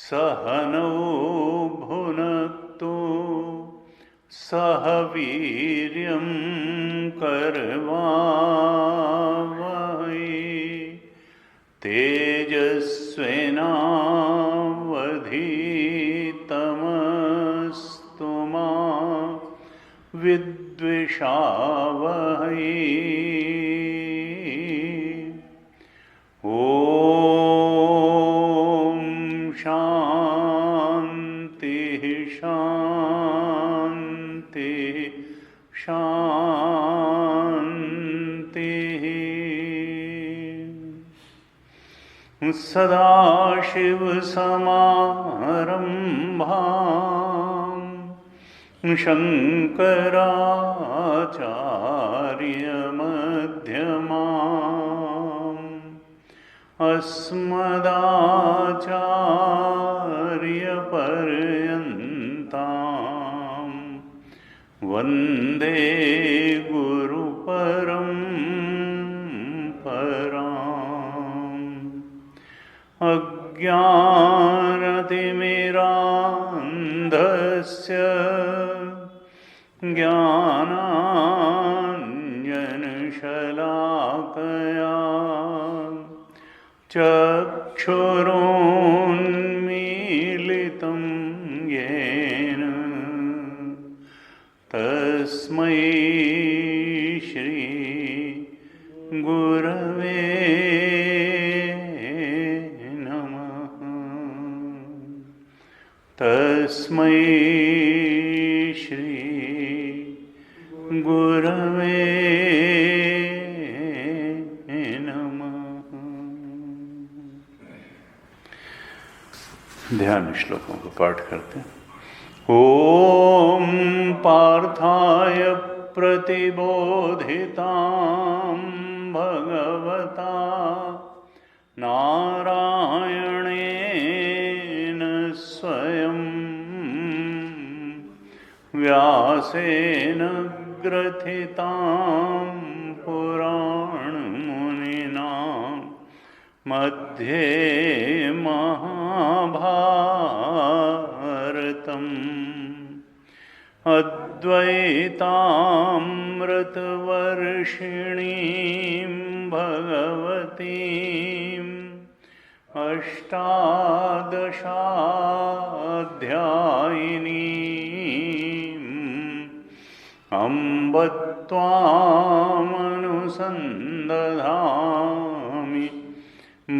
सहनौ भुनक्तु सह वीर्यं करवावहै तेजस्विनावधीतमस्तु मा विद्विषावहै। सदाशिवसमारम्भां शङ्कराचार्यमध्यमाम् अस्मदाचार्यपर्यन्तां वन्दे गुरुपरम्पराम्। अज्ञानतिमिरान्धस्य ज्ञानाञ्जनशलाकया चक्षुरुन्मीलितं येन तस्मै श्री गुरवे तस्मै श्री गुरवे नमः। ध्यान श्लोकों को पाठ करते हैं। ओम पार्थाय प्रतिबोधितां भगवता नारायणेन स्वयं व्यासेन ग्रथितां पुराणमुनिना मध्ये महाभारतम् अद्वैतामृतवर्षिणीं भगवतीम् अष्टादशाध्यायिनीम् अम्ब त्वामनुसन्दधामि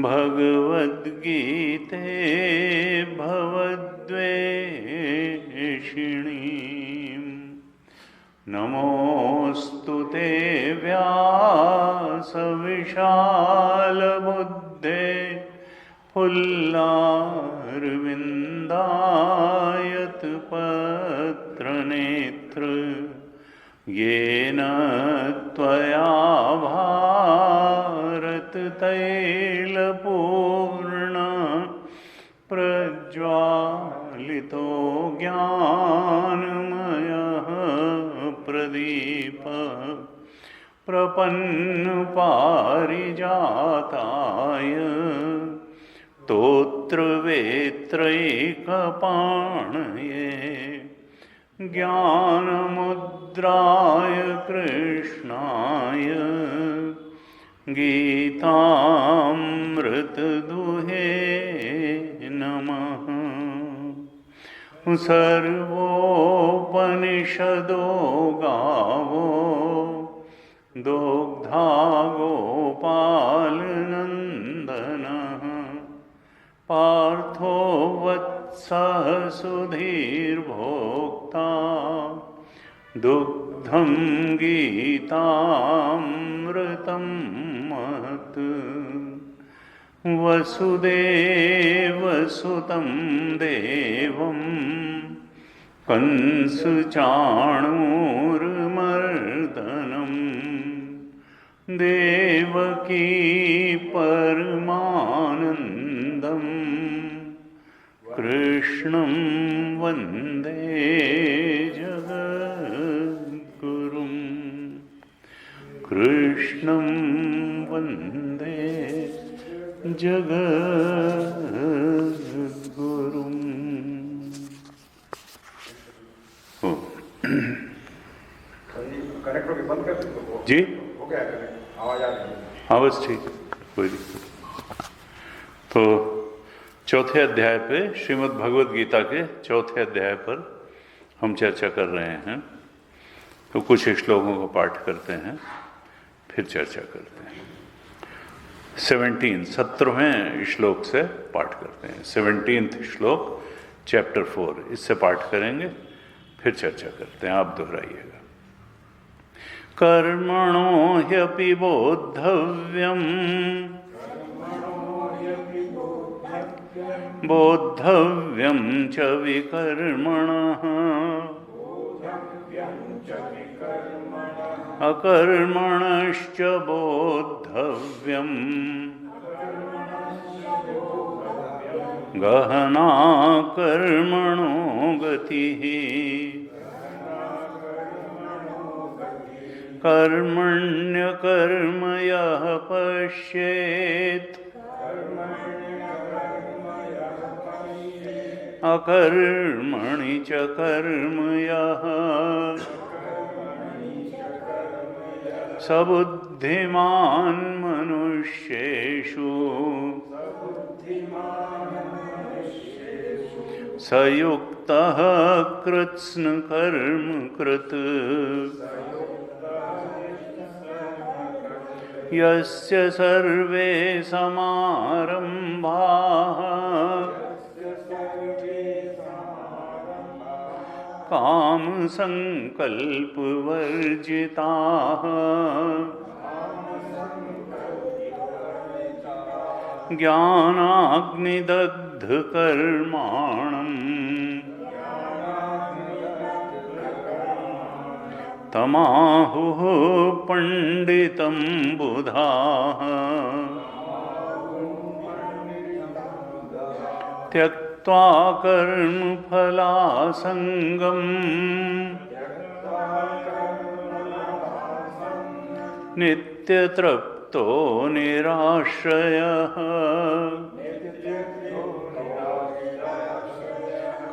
भगवद्गीते भवद्वेषिणीम्। नमोऽस्तु ते व्यासविशालबुद्धे फुल्लारविन्दायतपत्रनेत्र येन त्वया भारततैलपूर्ण प्रज्वालितो ज्ञानमयः प्रदीप प्रपन्नपारिजाताय स्तोत्रवेत्रैकपाणये ज्ञानमुद्राय कृष्णाय गीतामृतदुहे नमः। सर्वोपनिषदो गावो दोग्धा गोपालनन्दनः पार्थो वत्सः सुधीर्भोक्ता दुग्धं गीतामृतं महत् वसुदेवसुतं देवं कंसचाणूरमर्दनं देवकी परमानन्दं कृष्णं वन्दे जगद्गुरुं कृष्णं वन्दे जगद्गुरुं। कनेक्टर के बंद कर दो जी हो गया कनेक्ट, आवाज आ रही है। हाँ बस ठीक, कोई दिक्कत। तो चौथे अध्याय पे, श्रीमद् भगवद गीता के चौथे अध्याय पर हम चर्चा कर रहे हैं। तो कुछ श्लोकों को पाठ करते हैं, फिर चर्चा करते हैं। 17वें श्लोक से पाठ करते हैं। 17th श्लोक चैप्टर 4, इससे पाठ करेंगे, फिर चर्चा करते हैं। आप दोहराइएगा। कर्मणो ह्यपि बोद्धव्यम् बोद्धव्यं च विकर्मणः अकर्मणश्च बोद्धव्यम् गहना कर्मणो गतिः कर्मण्यकर्म यः पश्येत् अकर्मणि च कर्म यः स बुद्धिमान् मनुष्येषु स युक्तः कृत्स्नकर्म कृत् यस्य सर्वे समारम्भाः कामसङ्कल्पवर्जिताः ज्ञानाग्निदग्धकर्माणम् तमाहुः पंडितं बुधाः त्यक्त्वा कर्मफलासङ्गम् नित्यतृप्तो निराश्रयः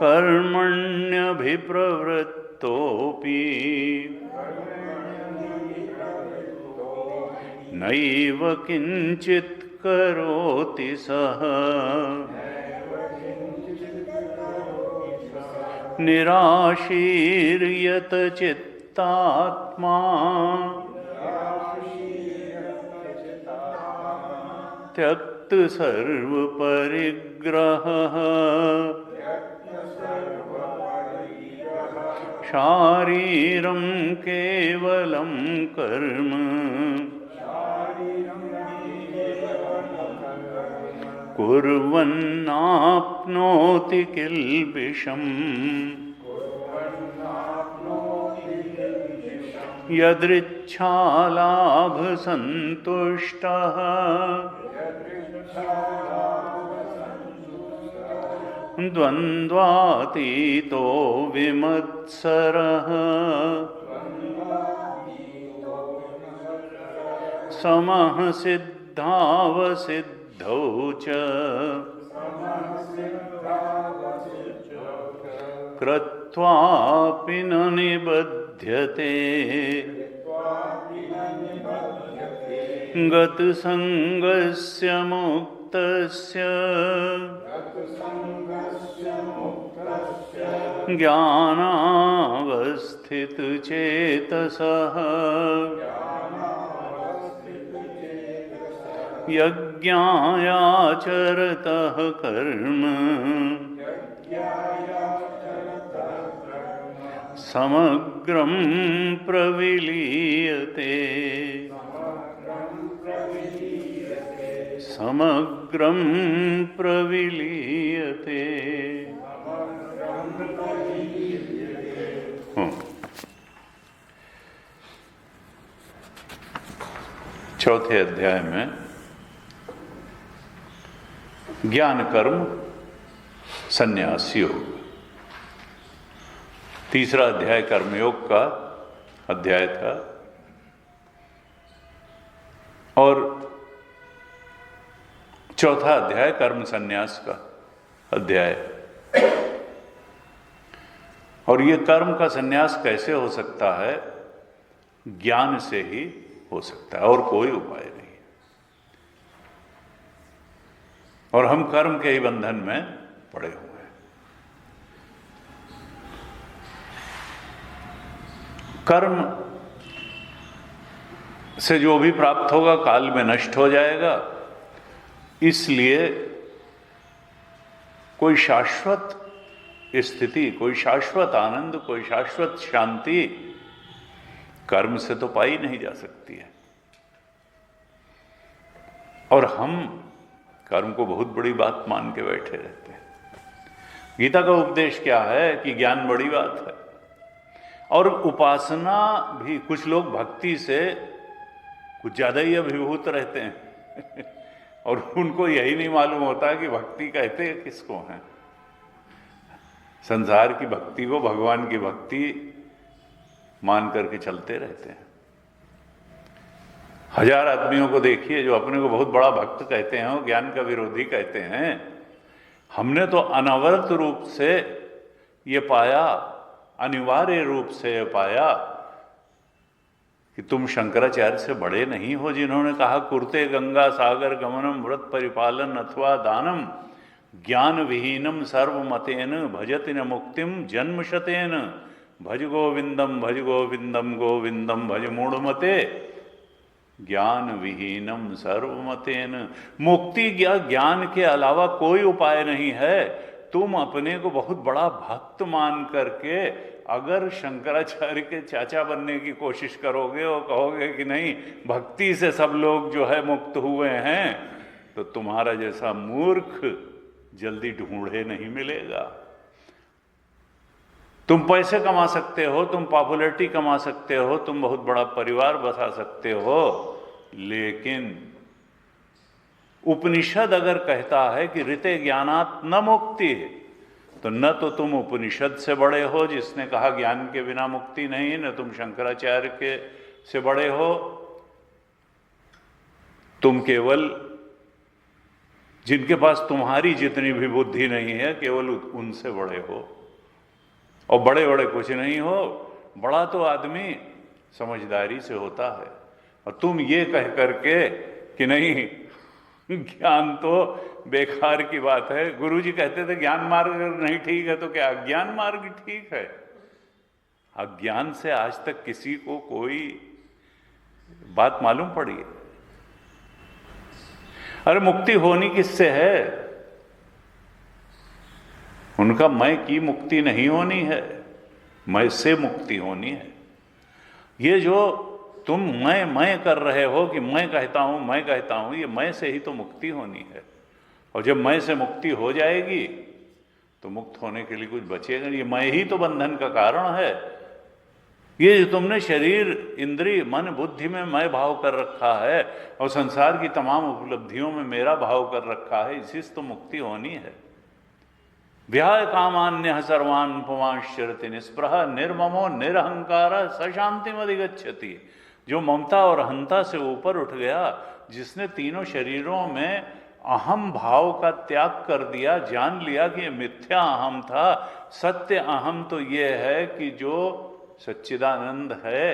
कर्मण्यभिप्रवृत्तोऽपि नैव किंचित् करोति सः निराशीर्यत चित्तात्मा त्यक्त सर्वपरिग्रहः शारीरं केवलं कर्म कुर्वन्नाप्नोति किल्बिषम् यदृच्छालाभसन्तुष्टः द्वन्द्वातीतो विमत्सरः समः सिद्धावसिद्धौ च कृत्वापि न निबध्यते गतसङ्गस्य मुक्तिर्भूतिः मुक्तस्य ज्ञानावस्थितचेतसः यज्ञायाचरतः कर्म समग्रं प्रविलीयते समग्रं प्रविलीयते। चौथे अध्याय में ज्ञान कर्म संन्यास योग, तीसरा अध्याय कर्मयोग का अध्याय था और चौथा अध्याय कर्म संन्यास का अध्याय। और ये कर्म का संन्यास कैसे हो सकता है? ज्ञान से ही हो सकता है और कोई उपाय नहीं। और हम कर्म के ही बंधन में पड़े हुए हैं। कर्म से जो भी प्राप्त होगा काल में नष्ट हो जाएगा, इसलिए कोई शाश्वत स्थिति, कोई शाश्वत आनंद, कोई शाश्वत शांति कर्म से तो पाई नहीं जा सकती है। और हम कर्म को बहुत बड़ी बात मान के बैठे रहते हैं। गीता का उपदेश क्या है कि ज्ञान बड़ी बात है और उपासना भी। कुछ लोग भक्ति से कुछ ज्यादा ही अभिभूत रहते हैं और उनको यही नहीं मालूम होता कि भक्ति कहते किसको हैं। संसार की भक्ति को भगवान की भक्ति मान करके चलते रहते हैं। 1000 आदमियों को देखिए जो अपने को बहुत बड़ा भक्त कहते हैं और ज्ञान का विरोधी कहते हैं। हमने तो अनवरत रूप से ये पाया, अनिवार्य रूप से ये पाया कि तुम शंकराचार्य से बड़े नहीं हो, जिन्होंने कहा कुरुते गंगा सागर गमनम व्रत परिपालन अथवा दानम ज्ञान विहीनम सर्वमतेन भजति न मुक्तिम जन्मशतेन भज गोविंदम गोविंदम भज मूढ़मते ज्ञान विहीनम सर्वमतेन। मुक्ति ज्ञान के अलावा कोई उपाय नहीं है। तुम अपने को बहुत बड़ा भक्त मान करके अगर शंकराचार्य के चाचा बनने की कोशिश करोगे और कहोगे कि नहीं भक्ति से सब लोग जो है मुक्त हुए हैं, तो तुम्हारा जैसा मूर्ख जल्दी ढूंढे नहीं मिलेगा। तुम पैसे कमा सकते हो, तुम पॉपुलैरिटी कमा सकते हो, तुम बहुत बड़ा परिवार बसा सकते हो, लेकिन उपनिषद अगर कहता है कि ऋते ज्ञानात् न मुक्ति है, तो न तो तुम उपनिषद से बड़े हो जिसने कहा ज्ञान के बिना मुक्ति नहीं, न तुम शंकराचार्य के से बड़े हो। तुम केवल जिनके पास तुम्हारी जितनी भी बुद्धि नहीं है केवल उनसे बड़े हो, और बड़े बड़े कुछ नहीं हो। बड़ा तो आदमी समझदारी से होता है। और तुम ये कह करके कि नहीं ज्ञान तो बेकार की बात है। गुरुजी कहते थे ज्ञान मार्ग नहीं ठीक है, तो क्या अज्ञान मार्ग ठीक है? अज्ञान से आज तक किसी को कोई बात मालूम पड़ी है? अरे मुक्ति होनी किससे है? उनका मैं की मुक्ति नहीं होनी है, मैं से मुक्ति होनी है। ये जो तुम मैं कर रहे हो कि मैं कहता हूं, ये मैं से ही तो मुक्ति होनी है। और जब मैं से मुक्ति हो जाएगी तो मुक्त होने के लिए कुछ बचेगा नहीं। ये मैं ही तो बंधन का कारण है। ये जो तुमने शरीर, इंद्रिय, मन, बुद्धि में मैं भाव कर रखा है और संसार की तमाम उपलब्धियों में मेरा भाव कर रखा है, इसी से तो मुक्ति होनी है। विहाय कामान्य सर्वान् पुमांश्चरति निस्पृह निर्ममो निरहंकार सशांतिम अधिगच्छति। जो ममता और अहंता से ऊपर उठ गया, जिसने तीनों शरीरों में अहम भाव का त्याग कर दिया, जान लिया कि ये मिथ्या अहम था, सत्य अहम तो ये है कि जो सच्चिदानंद है,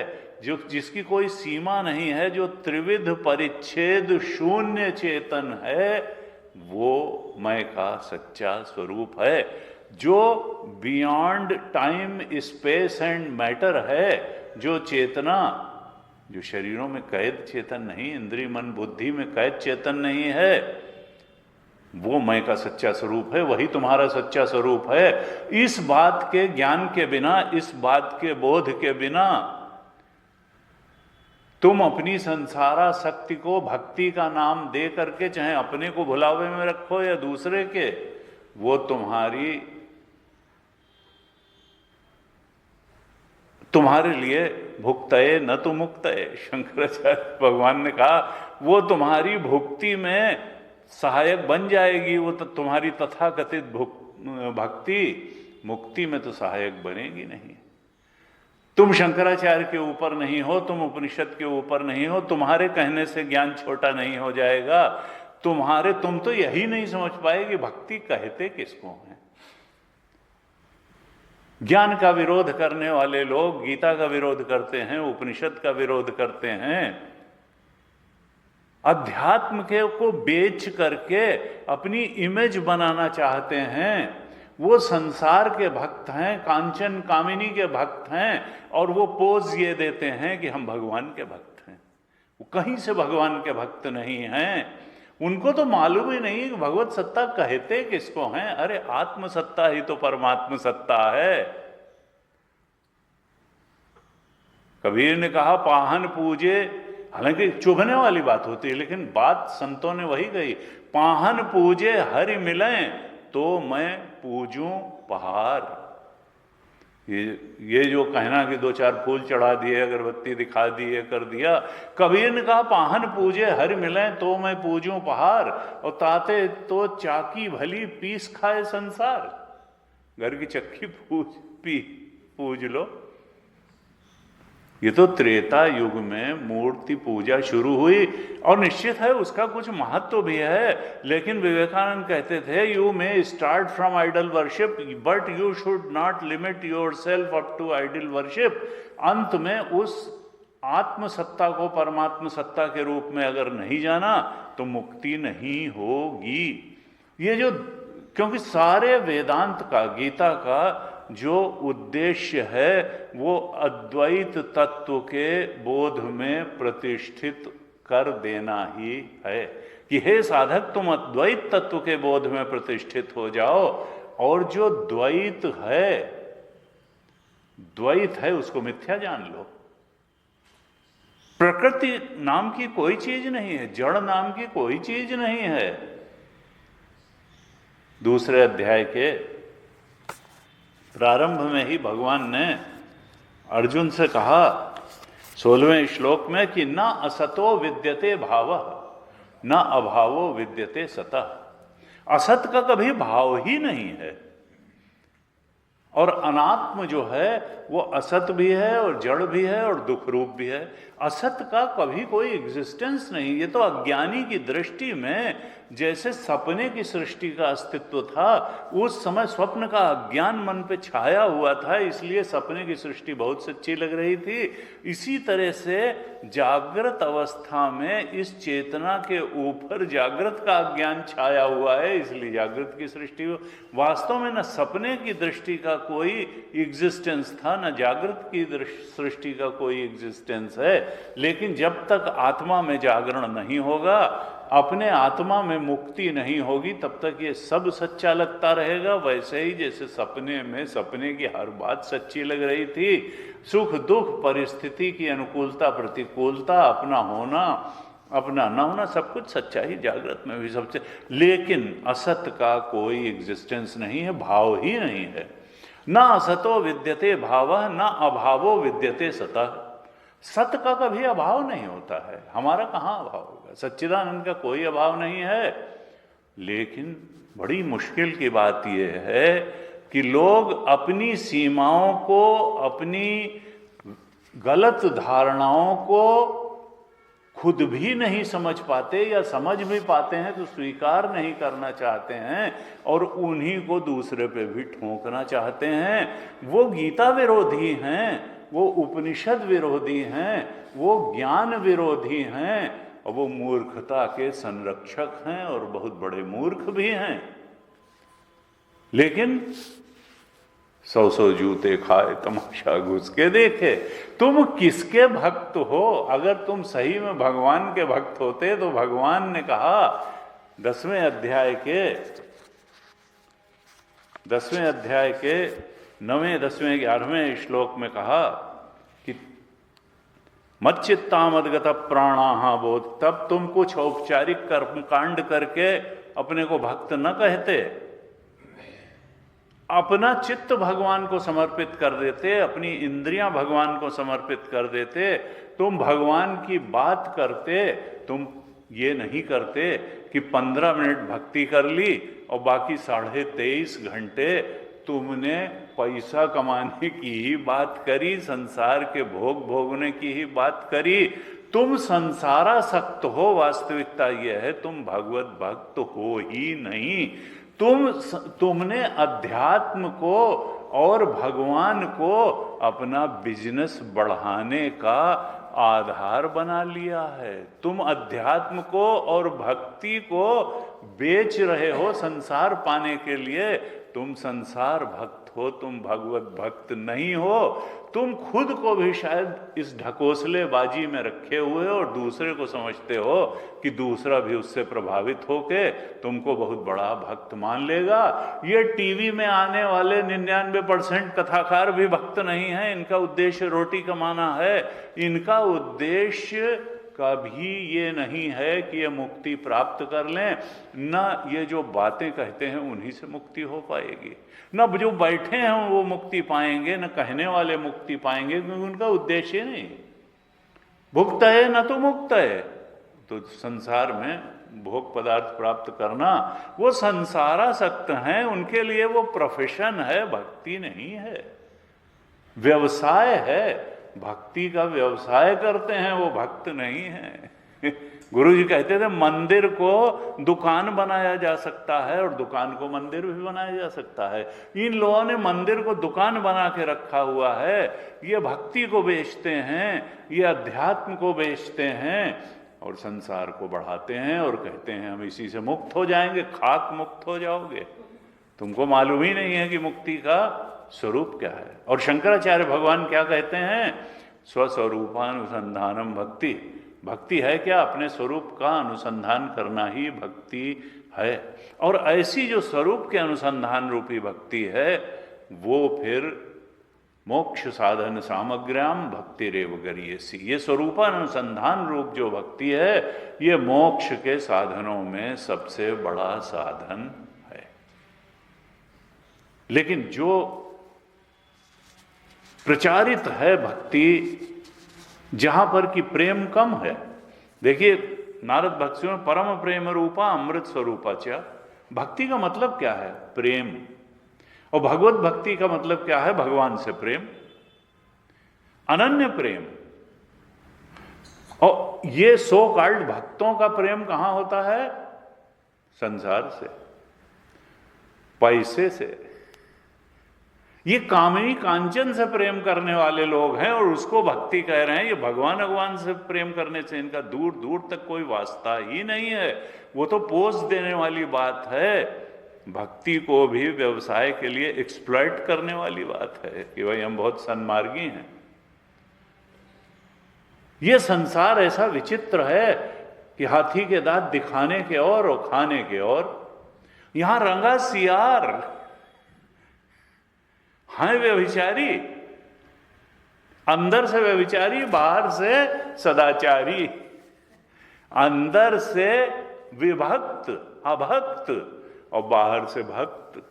जो जिसकी कोई सीमा नहीं है, जो त्रिविध परिच्छेद शून्य चेतन है, वो मैं का सच्चा स्वरूप है, जो beyond time space and matter है, जो चेतना, जो शरीरों में कैद चेतन नहीं, इंद्रिय मन बुद्धि में कैद चेतन नहीं है, वो मैं का सच्चा स्वरूप है, वही तुम्हारा सच्चा स्वरूप है। इस बात के ज्ञान के बिना, इस बात के बोध के बिना तुम अपनी संसारा शक्ति को भक्ति का नाम दे करके चाहे अपने को भुलावे में रखो या दूसरे के, वो तुम्हारे लिए भुक्तये न तो मुक्तये। शंकराचार्य भगवान ने कहा वो तुम्हारी भुक्ति में सहायक बन जाएगी, वो तो तुम्हारी तथाकथित भक्ति मुक्ति में तो सहायक बनेगी नहीं। तुम शंकराचार्य के ऊपर नहीं हो, तुम उपनिषद के ऊपर नहीं हो, तुम्हारे कहने से ज्ञान छोटा नहीं हो जाएगा। तुम तो यही नहीं समझ पाए कि भक्ति कहते किसको हैं। ज्ञान का विरोध करने वाले लोग गीता का विरोध करते हैं, उपनिषद का विरोध करते हैं, अध्यात्म के को बेच करके अपनी इमेज बनाना चाहते हैं। वो संसार के भक्त हैं, कांचन कामिनी के भक्त हैं, और वो पोज ये देते हैं कि हम भगवान के भक्त हैं। वो कहीं से भगवान के भक्त नहीं हैं। उनको तो मालूम ही नहीं कि भगवत सत्ता कहते किसको हैं। अरे आत्म सत्ता ही तो परमात्म सत्ता है। कबीर ने कहा पाहन पूजे, हालांकि चुभने वाली बात होती है, लेकिन बात संतों ने वही कही, पाहन पूजे हरि मिलें तो मैं पूजूं पहाड़। ये जो कहना कि दो चार फूल चढ़ा दिए, अगरबत्ती दिखा दिए, कर दिया। कबीर ने कहा पाहन पूजे हरि मिलें तो मैं पूजूं पहाड़, और ताते तो चाकी भली पीस खाए संसार। घर की चक्की पूज लो। ये तो त्रेता युग में मूर्ति पूजा शुरू हुई, और निश्चित है उसका कुछ महत्व भी है। लेकिन विवेकानंद कहते थे you may start from idol worship but you should not limit yourself up to idol worship. अंत में उस आत्म सत्ता को परमात्म सत्ता के रूप में अगर नहीं जाना तो मुक्ति नहीं होगी। ये जो, क्योंकि सारे वेदांत का, गीता का जो उद्देश्य है वो अद्वैत तत्व के बोध में प्रतिष्ठित कर देना ही है कि हे साधक तुम अद्वैत तत्व के बोध में प्रतिष्ठित हो जाओ, और जो द्वैत है उसको मिथ्या जान लो। प्रकृति नाम की कोई चीज नहीं है, जड़ नाम की कोई चीज नहीं है। दूसरे अध्याय के प्रारंभ में ही भगवान ने अर्जुन से कहा 16वें श्लोक में कि न असतो विद्यते भावः न अभावो विद्यते सतः। असत का कभी भाव ही नहीं है, और अनात्म जो है वो असत भी है और जड़ भी है और दुख रूप भी है। असत का कभी कोई एग्जिस्टेंस नहीं। ये तो अज्ञानी की दृष्टि में जैसे सपने की सृष्टि का अस्तित्व था, उस समय स्वप्न का अज्ञान मन पे छाया हुआ था, इसलिए सपने की सृष्टि बहुत सच्ची लग रही थी। इसी तरह से जागृत अवस्था में इस चेतना के ऊपर जागृत का अज्ञान छाया हुआ है, इसलिए जागृत की सृष्टि वास्तव में न सपने की दृष्टि का कोई एग्जिस्टेंस था, न जागृत की सृष्टि का कोई एग्जिस्टेंस है। लेकिन जब तक आत्मा में जागरण नहीं होगा, अपने आत्मा में मुक्ति नहीं होगी, तब तक ये सब सच्चा लगता रहेगा। वैसे ही जैसे सपने में सपने की हर बात सच्ची लग रही थी, सुख दुख परिस्थिति की अनुकूलता प्रतिकूलता, अपना होना अपना न होना, सब कुछ सच्चा ही जागृत में भी सबसे। लेकिन असत का कोई एग्जिस्टेंस नहीं है, भाव ही नहीं है। न असतो विद्यते भावः न अभावो विद्यते सतः। सत का कभी अभाव नहीं होता है, हमारा कहाँ अभाव होगा। सच्चिदानंद का कोई अभाव नहीं है। लेकिन बड़ी मुश्किल की बात यह है कि लोग अपनी सीमाओं को, अपनी गलत धारणाओं को खुद भी नहीं समझ पाते, या समझ भी पाते हैं तो स्वीकार नहीं करना चाहते हैं, और उन्हीं को दूसरे पे भी ठोंकना चाहते हैं। वो गीता विरोधी हैं, वो उपनिषद विरोधी हैं, वो ज्ञान विरोधी हैं, और वो मूर्खता के संरक्षक हैं और बहुत बड़े मूर्ख भी हैं। लेकिन 100 जूते खाए तमाशा घुस के देखे। तुम किसके भक्त हो? अगर तुम सही में भगवान के भक्त होते तो भगवान ने कहा 10वें अध्याय के 9वें 10वें 11वें श्लोक में कहा कि मच्चित्ता मदगत प्राणाहा बोध। तब तुम कुछ औपचारिक कर्म कांड करके अपने को भक्त न कहते, अपना चित्त भगवान को समर्पित कर देते, अपनी इंद्रियां भगवान को समर्पित कर देते, तुम भगवान की बात करते। तुम ये नहीं करते कि 15 मिनट भक्ति कर ली और बाकी 23.5 घंटे तुमने पैसा कमाने की ही बात करी, संसार के भोग भोगने की ही बात करी। तुम संसारासक्त हो। वास्तविकता यह है तुम भगवत भक्त हो ही नहीं। तुमने अध्यात्म को और भगवान को अपना बिजनेस बढ़ाने का आधार बना लिया है। तुम अध्यात्म को और भक्ति को बेच रहे हो संसार पाने के लिए। तुम संसार भक्त हो, तुम भगवत भक्त नहीं हो। तुम खुद को भी शायद इस ढकोसलेबाजी में रखे हुए हो और दूसरे को समझते हो कि दूसरा भी उससे प्रभावित होके तुमको बहुत बड़ा भक्त मान लेगा। ये टीवी में आने वाले 99% कथाकार भी भक्त नहीं हैं। इनका उद्देश्य रोटी कमाना है। इनका उद्देश्य कभी ये नहीं है कि ये मुक्ति प्राप्त कर लें। न ये जो बातें कहते हैं उन्हीं से मुक्ति हो पाएगी, न जो बैठे हैं वो मुक्ति पाएंगे, न कहने वाले मुक्ति पाएंगे, क्योंकि उनका उद्देश्य नहीं। भुक्त है न तो मुक्त है। तो संसार में भोग पदार्थ प्राप्त करना वो संसारासक्त हैं, उनके लिए वो प्रोफेशन है, भक्ति नहीं है, व्यवसाय है। भक्ति का व्यवसाय करते हैं वो भक्त नहीं है। गुरु जी कहते थे मंदिर को दुकान बनाया जा सकता है और दुकान को मंदिर भी बनाया जा सकता है। इन लोगों ने मंदिर को दुकान बना के रखा हुआ है। ये भक्ति को बेचते हैं, ये अध्यात्म को बेचते हैं और संसार को बढ़ाते हैं और कहते हैं हम इसी से मुक्त हो जाएंगे। खाक मुक्त हो जाओगे। तुमको मालूम ही नहीं है कि मुक्ति का स्वरूप क्या है। और शंकराचार्य भगवान क्या कहते हैं? स्वस्वरूपानुसंधानम भक्ति। भक्ति है क्या? अपने स्वरूप का अनुसंधान करना ही भक्ति है। और ऐसी जो स्वरूप के अनुसंधान रूपी भक्ति है वो फिर मोक्ष साधन सामग्र्याम भक्ति रेव गरीयसी। ये स्वरूपानुसंधान रूप जो भक्ति है ये मोक्ष के साधनों में सबसे बड़ा साधन है। लेकिन जो प्रचारित है भक्ति, जहां पर कि प्रेम कम है। देखिए नारद भक्तियों में परम प्रेम रूपा अमृत स्वरूपा च। भक्ति का मतलब क्या है? प्रेम। और भगवत भक्ति का मतलब क्या है? भगवान से प्रेम, अनन्य प्रेम। और ये सो कॉल्ड भक्तों का प्रेम कहां होता है? संसार से, पैसे से। ये कामनी कांचन से प्रेम करने वाले लोग हैं और उसको भक्ति कह रहे हैं। ये भगवान से प्रेम करने से इनका दूर दूर तक कोई वास्ता ही नहीं है। वो तो पोज देने वाली बात है। भक्ति को भी व्यवसाय के लिए एक्सप्लॉइट करने वाली बात है कि भाई हम बहुत सन्मार्गी हैं। ये संसार ऐसा विचित्र है कि हाथी के दांत दिखाने के और खाने के और। यहां रंगा सियार हैं व्यभिचारी, अंदर से व्यभिचारी, बाहर से सदाचारी, अंदर से विभक्त अभक्त और बाहर से भक्त।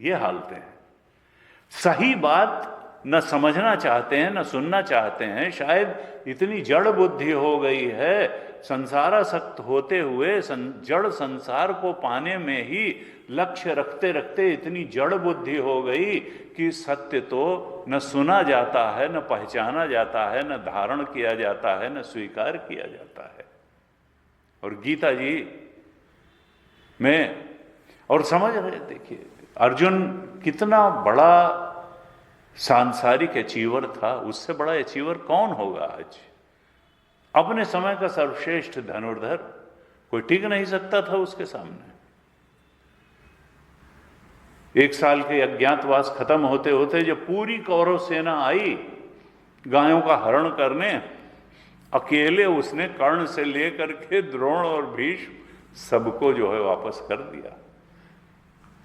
ये हालतें हैं। सही बात न समझना चाहते हैं न सुनना चाहते हैं। शायद इतनी जड़ बुद्धि हो गई है, संसारासक्त होते हुए जड़ संसार को पाने में ही लक्ष्य रखते रखते इतनी जड़ बुद्धि हो गई कि सत्य तो न सुना जाता है, न पहचाना जाता है, न धारण किया जाता है, न स्वीकार किया जाता है। और गीता जी में और समझ रहे, देखिए अर्जुन कितना बड़ा सांसारिक अचीवर था, उससे बड़ा अचीवर कौन होगा आज? अपने समय का सर्वश्रेष्ठ धनुर्धर, कोई टिक नहीं सकता था उसके सामने। 1 साल के अज्ञातवास खत्म होते होते जब पूरी कौरव सेना आई गायों का हरण करने, अकेले उसने कर्ण से लेकर के द्रोण और भीष्म सबको जो है वापस कर दिया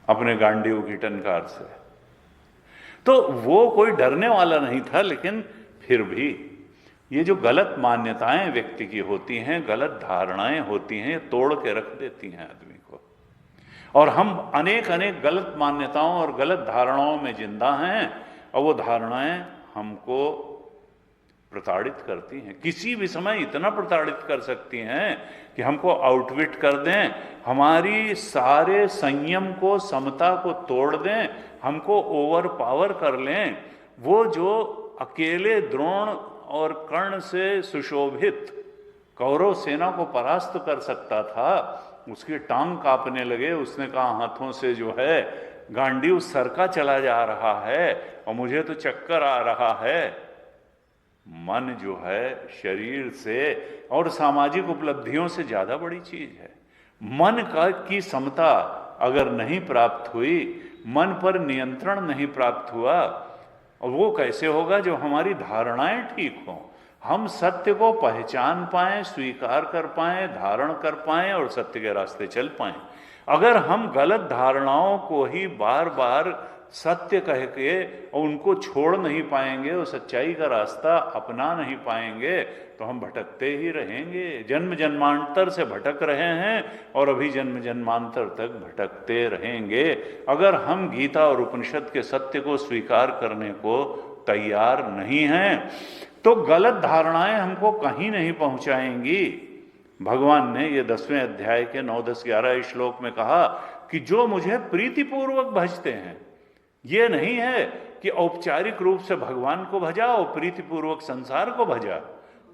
अपने गांडीव की टंकार से। तो वो कोई डरने वाला नहीं था, लेकिन फिर भी ये जो गलत मान्यताएं व्यक्ति की होती हैं, गलत धारणाएं होती हैं, तोड़ के रख देती हैं आदमी को। और हम अनेक अनेक गलत मान्यताओं और गलत धारणाओं में जिंदा हैं, और वो धारणाएं हमको प्रताड़ित करती हैं। किसी भी समय इतना प्रताड़ित कर सकती हैं कि हमको आउटविट कर दें, हमारी सारे संयम को, समता को तोड़ दें, हमको ओवर पावर कर लें। वो जो अकेले द्रोण और कर्ण से सुशोभित कौरव सेना को परास्त कर सकता था, उसकी टांग कांपने लगे। उसने कहा हाथों से जो है गांडीव सरका चला जा रहा है और मुझे तो चक्कर आ रहा है। मन जो है शरीर से और सामाजिक उपलब्धियों से ज्यादा बड़ी चीज है। मन की समता अगर नहीं प्राप्त हुई, मन पर नियंत्रण नहीं प्राप्त हुआ, और वो कैसे होगा? जो हमारी धारणाएं ठीक हों, हम सत्य को पहचान पाएं, स्वीकार कर पाएं, धारण कर पाएं और सत्य के रास्ते चल पाएं। अगर हम गलत धारणाओं को ही बार बार सत्य कह के और उनको छोड़ नहीं पाएंगे और सच्चाई का रास्ता अपना नहीं पाएंगे, तो हम भटकते ही रहेंगे। जन्म जन्मांतर से भटक रहे हैं और अभी जन्म जन्मांतर तक भटकते रहेंगे। अगर हम गीता और उपनिषद के सत्य को स्वीकार करने को तैयार नहीं हैं, तो गलत धारणाएं हमको कहीं नहीं पहुंचाएंगी। भगवान ने ये 10वें अध्याय के 9, 10, 11 श्लोक में कहा कि जो मुझे प्रीतिपूर्वक भजते हैं, ये नहीं है कि औपचारिक रूप से भगवान को भजा और प्रीतिपूर्वक संसार को भजा,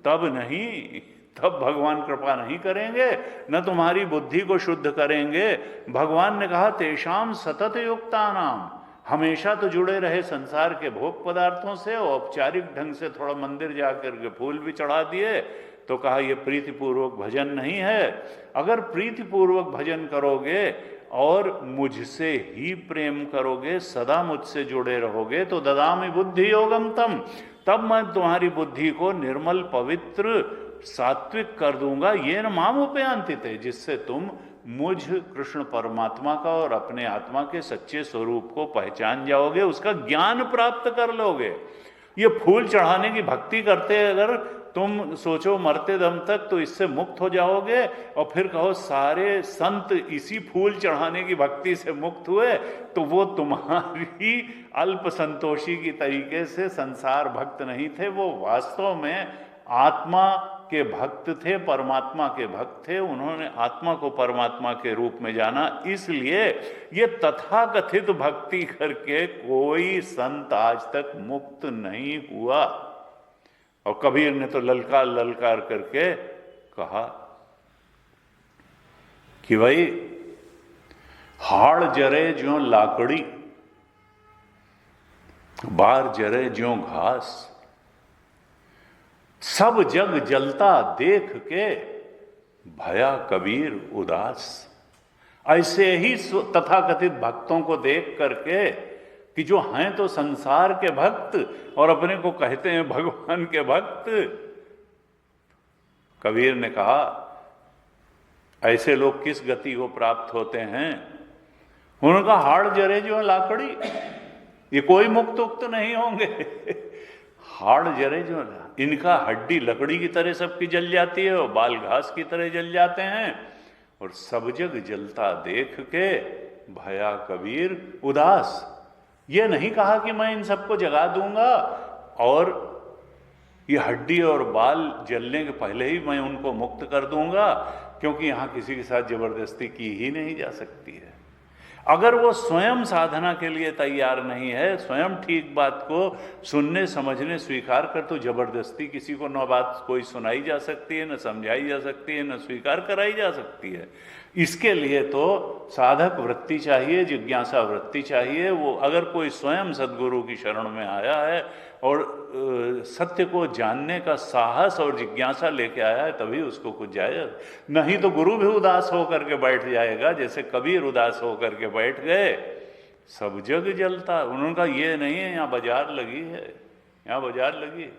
तब नहीं, तब भगवान कृपा नहीं करेंगे, न तुम्हारी बुद्धि को शुद्ध करेंगे। भगवान ने कहा तेषाम सतत युक्ता नाम, हमेशा तो जुड़े रहे संसार के भोग पदार्थों से, औपचारिक ढंग से थोड़ा मंदिर जाकर के फूल भी चढ़ा दिए, तो कहा यह प्रीतिपूर्वक भजन नहीं है। अगर प्रीतिपूर्वक भजन करोगे और मुझसे ही प्रेम करोगे, सदा मुझसे जुड़े रहोगे, तो ददामि बुद्धि योगम तम, तब मैं तुम्हारी बुद्धि को निर्मल, पवित्र, सात्विक कर दूंगा। ये न माम उपयांतिते, जिससे तुम मुझ कृष्ण परमात्मा का और अपने आत्मा के सच्चे स्वरूप को पहचान जाओगे, उसका ज्ञान प्राप्त कर लोगे। ये फूल चढ़ाने की भक्ति करते अगर तुम सोचो मरते दम तक तो इससे मुक्त हो जाओगे, और फिर कहो सारे संत इसी फूल चढ़ाने की भक्ति से मुक्त हुए, तो वो तुम्हारी अल्प संतोषी की तरीके से संसार भक्त नहीं थे, वो वास्तव में आत्मा के भक्त थे, परमात्मा के भक्त थे। उन्होंने आत्मा को परमात्मा के रूप में जाना। इसलिए ये तथाकथित भक्ति करके कोई संत आज तक मुक्त नहीं हुआ। और कबीर ने तो ललकार ललकार करके कहा कि भाई हाड़ जरे ज्यों लाकड़ी, बार जरे ज्यों घास, सब जग जलता देख के भया कबीर उदास। ऐसे ही तथाकथित भक्तों को देख करके कि जो हैं तो संसार के भक्त और अपने को कहते हैं भगवान के भक्त, कबीर ने कहा ऐसे लोग किस गति को प्राप्त होते हैं? उनका हाड़ जरे जो लाकड़ी, ये कोई मुक्त उक्त नहीं होंगे। हाड़ जरे जो, इनका हड्डी लकड़ी की तरह सबकी जल जाती है और बाल घास की तरह जल जाते हैं, और सब जग जलता देख के भया कबीर उदास। ये नहीं कहा कि मैं इन सबको जगा दूंगा और ये हड्डी और बाल जलने के पहले ही मैं उनको मुक्त कर दूंगा, क्योंकि यहां किसी के साथ जबरदस्ती की ही नहीं जा सकती है। अगर वो स्वयं साधना के लिए तैयार नहीं है, स्वयं ठीक बात को सुनने समझने स्वीकार कर, तो जबरदस्ती किसी को न बात कोई सुनाई जा सकती है, न समझाई जा सकती है, न स्वीकार कराई जा सकती है। इसके लिए तो साधक वृत्ति चाहिए, जिज्ञासा वृत्ति चाहिए। वो अगर कोई स्वयं सद्गुरु की शरण में आया है और सत्य को जानने का साहस और जिज्ञासा लेके आया है, तभी उसको कुछ जाए। नहीं तो गुरु भी उदास होकर के बैठ जाएगा, जैसे कबीर उदास होकर के बैठ गए, सब जग जलता। उन्होंने कहा ये नहीं है, यहाँ बाजार लगी है, यहाँ बाजार लगी।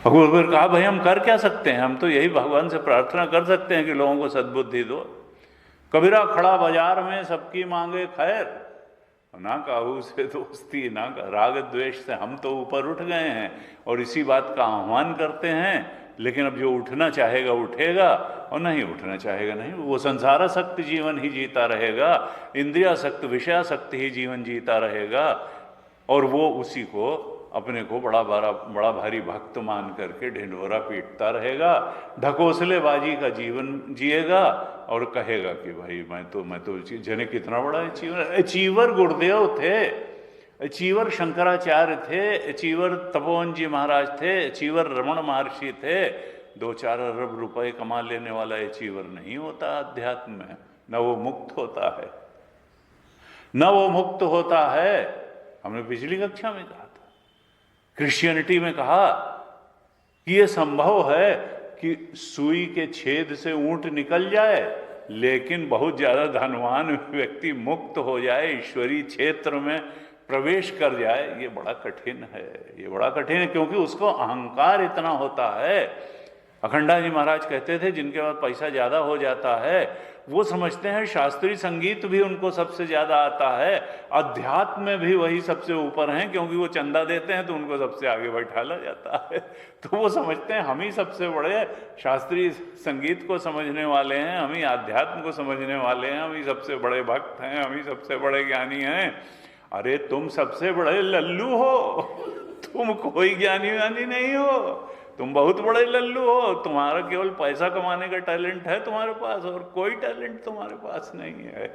भगवान कहा भाई हम कर क्या सकते हैं, हम तो यही भगवान से प्रार्थना कर सकते हैं कि लोगों को सद्बुद्धि दो। कबीरा खड़ा बाजार में सबकी मांगे खैर, ना काहू से दोस्ती ना राग द्वेष से। हम तो ऊपर उठ गए हैं और इसी बात का आह्वान करते हैं, लेकिन अब जो उठना चाहेगा उठेगा और नहीं उठना चाहेगा नहीं। वो संसारासक्त जीवन ही जीता रहेगा, इंद्रियासक्त विषयासक्त ही जीवन जीता रहेगा, और वो उसी को अपने को बड़ा भारी भक्त मान करके ढिंढोरा पीटता रहेगा, ढकोसलेबाजी का जीवन जिएगा और कहेगा कि भाई मैं तो जने कितना बड़ा अचीवर। अचीवर गुरुदेव थे, अचीवर शंकराचार्य थे, अचीवर तपोवन जी महाराज थे, अचीवर रमण महर्षि थे। 2-4 अरब रुपए कमा लेने वाला अचीवर नहीं होता अध्यात्म में, न वो मुक्त होता है, न वो मुक्त होता है। हमने पिछली कक्षा में कहा था, क्रिश्चियनिटी में कहा कि ये संभव है कि सुई के छेद से ऊंट निकल जाए, लेकिन बहुत ज्यादा धनवान व्यक्ति मुक्त हो जाए, ईश्वरीय क्षेत्र में प्रवेश कर जाए। ये बड़ा कठिन है, ये बड़ा कठिन है, क्योंकि उसको अहंकार इतना होता है। अखंडा जी महाराज कहते थे जिनके पास पैसा ज्यादा हो जाता है वो समझते हैं शास्त्रीय संगीत भी उनको सबसे ज्यादा आता है, अध्यात्म में भी वही सबसे ऊपर हैं, क्योंकि वो चंदा देते हैं तो उनको सबसे आगे बैठाला जाता है। तो वो समझते हैं हम ही सबसे बड़े शास्त्रीय संगीत को समझने वाले हैं, हम ही अध्यात्म को समझने वाले हैं, हम ही सबसे बड़े भक्त हैं, हम ही सबसे बड़े ज्ञानी हैं। अरे तुम सबसे बड़े लल्लू हो, तुम कोई ज्ञानी वानी नहीं हो, तुम बहुत बड़े लल्लू हो। तुम्हारा केवल पैसा कमाने का टैलेंट है तुम्हारे पास, और कोई टैलेंट तुम्हारे पास नहीं है,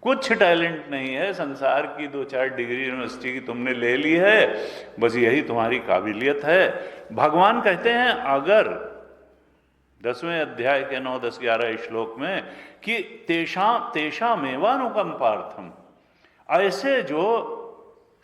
कुछ टैलेंट नहीं है। संसार की 2-4 डिग्री यूनिवर्सिटी की तुमने ले ली है, बस यही तुम्हारी काबिलियत है। भगवान कहते हैं अगर 10वें अध्याय के 9, 10, 11 श्लोक में कि तेषामेवानुकंपार्थम, ऐसे जो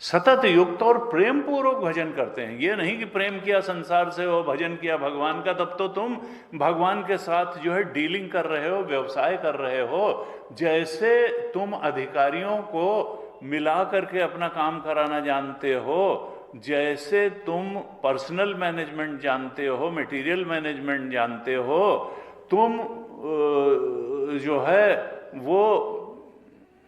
सतत युक्त और प्रेम पूर्वक भजन करते हैं। ये नहीं कि प्रेम किया संसार से हो, भजन किया भगवान का, तब तो तुम भगवान के साथ जो है डीलिंग कर रहे हो, व्यवसाय कर रहे हो। जैसे तुम अधिकारियों को मिला करके अपना काम कराना जानते हो, जैसे तुम पर्सनल मैनेजमेंट जानते हो, मटेरियल मैनेजमेंट जानते हो, तुम जो है वो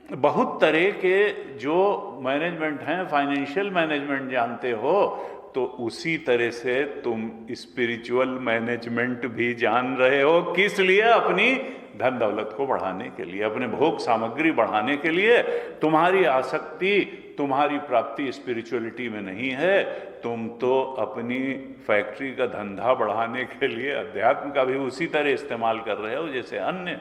बहुत तरह के जो मैनेजमेंट हैं, फाइनेंशियल मैनेजमेंट जानते हो, तो उसी तरह से तुम स्पिरिचुअल मैनेजमेंट भी जान रहे हो। किस लिए? अपनी धन दौलत को बढ़ाने के लिए, अपने भोग सामग्री बढ़ाने के लिए। तुम्हारी आसक्ति, तुम्हारी प्राप्ति स्पिरिचुअलिटी में नहीं है, तुम तो अपनी फैक्ट्री का धंधा बढ़ाने के लिए अध्यात्म का भी उसी तरह इस्तेमाल कर रहे हो जैसे अन्य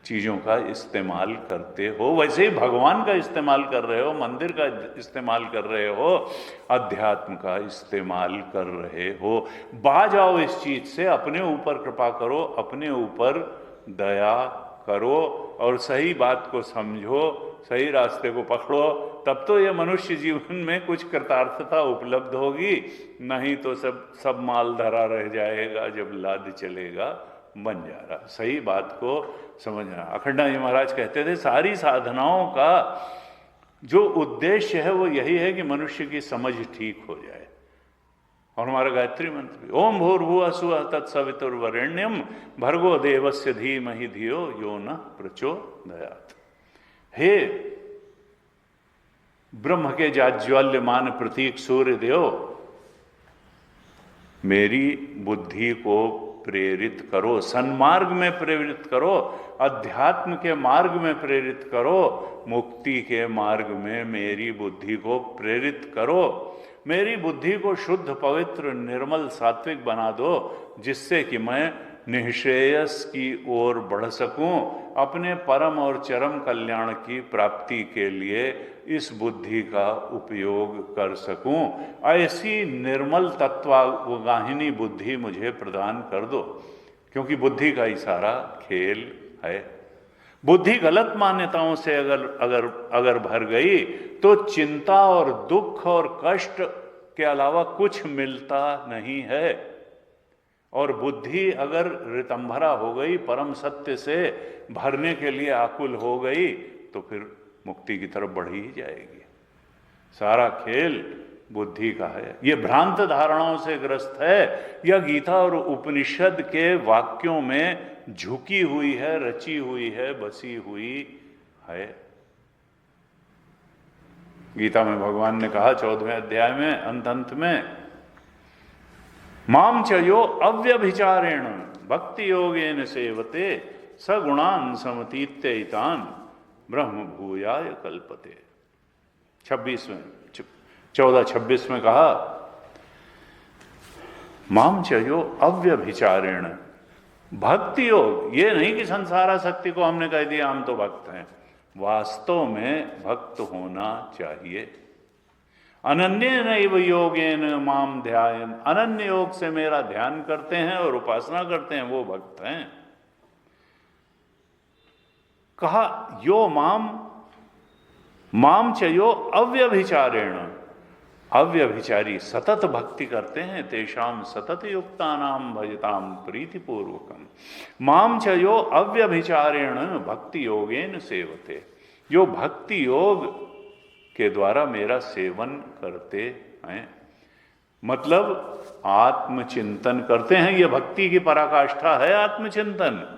चीज़ों का इस्तेमाल करते हो। वैसे ही भगवान का इस्तेमाल कर रहे हो, मंदिर का इस्तेमाल कर रहे हो, अध्यात्म का इस्तेमाल कर रहे हो। बाज आओ इस चीज से, अपने ऊपर कृपा करो, अपने ऊपर दया करो और सही बात को समझो, सही रास्ते को पकड़ो, तब तो ये मनुष्य जीवन में कुछ कृतार्थता उपलब्ध होगी। नहीं तो सब माल धरा रह जाएगा जब लाद चलेगा बंजारा। सही बात को समझना। अखंडा जी महाराज कहते थे सारी साधनाओं का जो उद्देश्य है वो यही है कि मनुष्य की समझ ठीक हो जाए। और हमारा गायत्री मंत्र भी ओम भूर्भुवः स्वः तत्सवितुर्वरेण्यम भर्गो देवस्य धीमहि धियो यो न प्रचोदयात्। हे ब्रह्म के जाज्वल्यमान प्रतीक सूर्य देव, मेरी बुद्धि को प्रेरित करो, सन्मार्ग में प्रेरित करो, अध्यात्म के मार्ग में प्रेरित करो, मुक्ति के मार्ग में मेरी बुद्धि को प्रेरित करो। मेरी बुद्धि को शुद्ध, पवित्र, निर्मल, सात्विक बना दो, जिससे कि मैं निःश्रेयस की ओर बढ़ सकूं, अपने परम और चरम कल्याण की प्राप्ति के लिए इस बुद्धि का उपयोग कर सकूं। ऐसी निर्मल तत्वगाहिनी बुद्धि मुझे प्रदान कर दो, क्योंकि बुद्धि का ही सारा खेल है। बुद्धि गलत मान्यताओं से अगर भर गई तो चिंता और दुख और कष्ट के अलावा कुछ मिलता नहीं है। और बुद्धि अगर ऋतंभरा हो गई, परम सत्य से भरने के लिए आकुल हो गई, तो फिर मुक्ति की तरफ बढ़ ही जाएगी। सारा खेल बुद्धि का है। ये भ्रांत धारणाओं से ग्रस्त है। यह गीता और उपनिषद के वाक्यों में झुकी हुई है, रची हुई है, बसी हुई है। गीता में भगवान ने कहा 14वें अध्याय में अंत में, माम च यो अव्यभिचारेण भक्ति योगेन सेवते सगुणान समतीत्यैतान ब्रह्म भूयाय कल्पते। 14-26 में कहा, माम च यो अव्यभिचारेण भक्ति योग। ये नहीं कि संसारासक्ति को हमने कह दिया हम तो भक्त हैं, वास्तव में भक्त होना चाहिए। अनन्य नैव योगेन माम ध्यायन, अनन्य योग से मेरा ध्यान करते हैं और उपासना करते हैं, वो भक्त हैं। कहा यो माम च यो अव्यभिचारेण, अव्यभिचारी सतत भक्ति करते हैं, तेषाम सतत युक्तानाम भजताम प्रीतिपूर्वकम। माम च यो अव्यभिचारेण भक्ति योगेन सेवते, जो भक्ति योग के द्वारा मेरा सेवन करते हैं, मतलब आत्मचिंतन करते हैं। यह भक्ति की पराकाष्ठा है, आत्मचिंतन।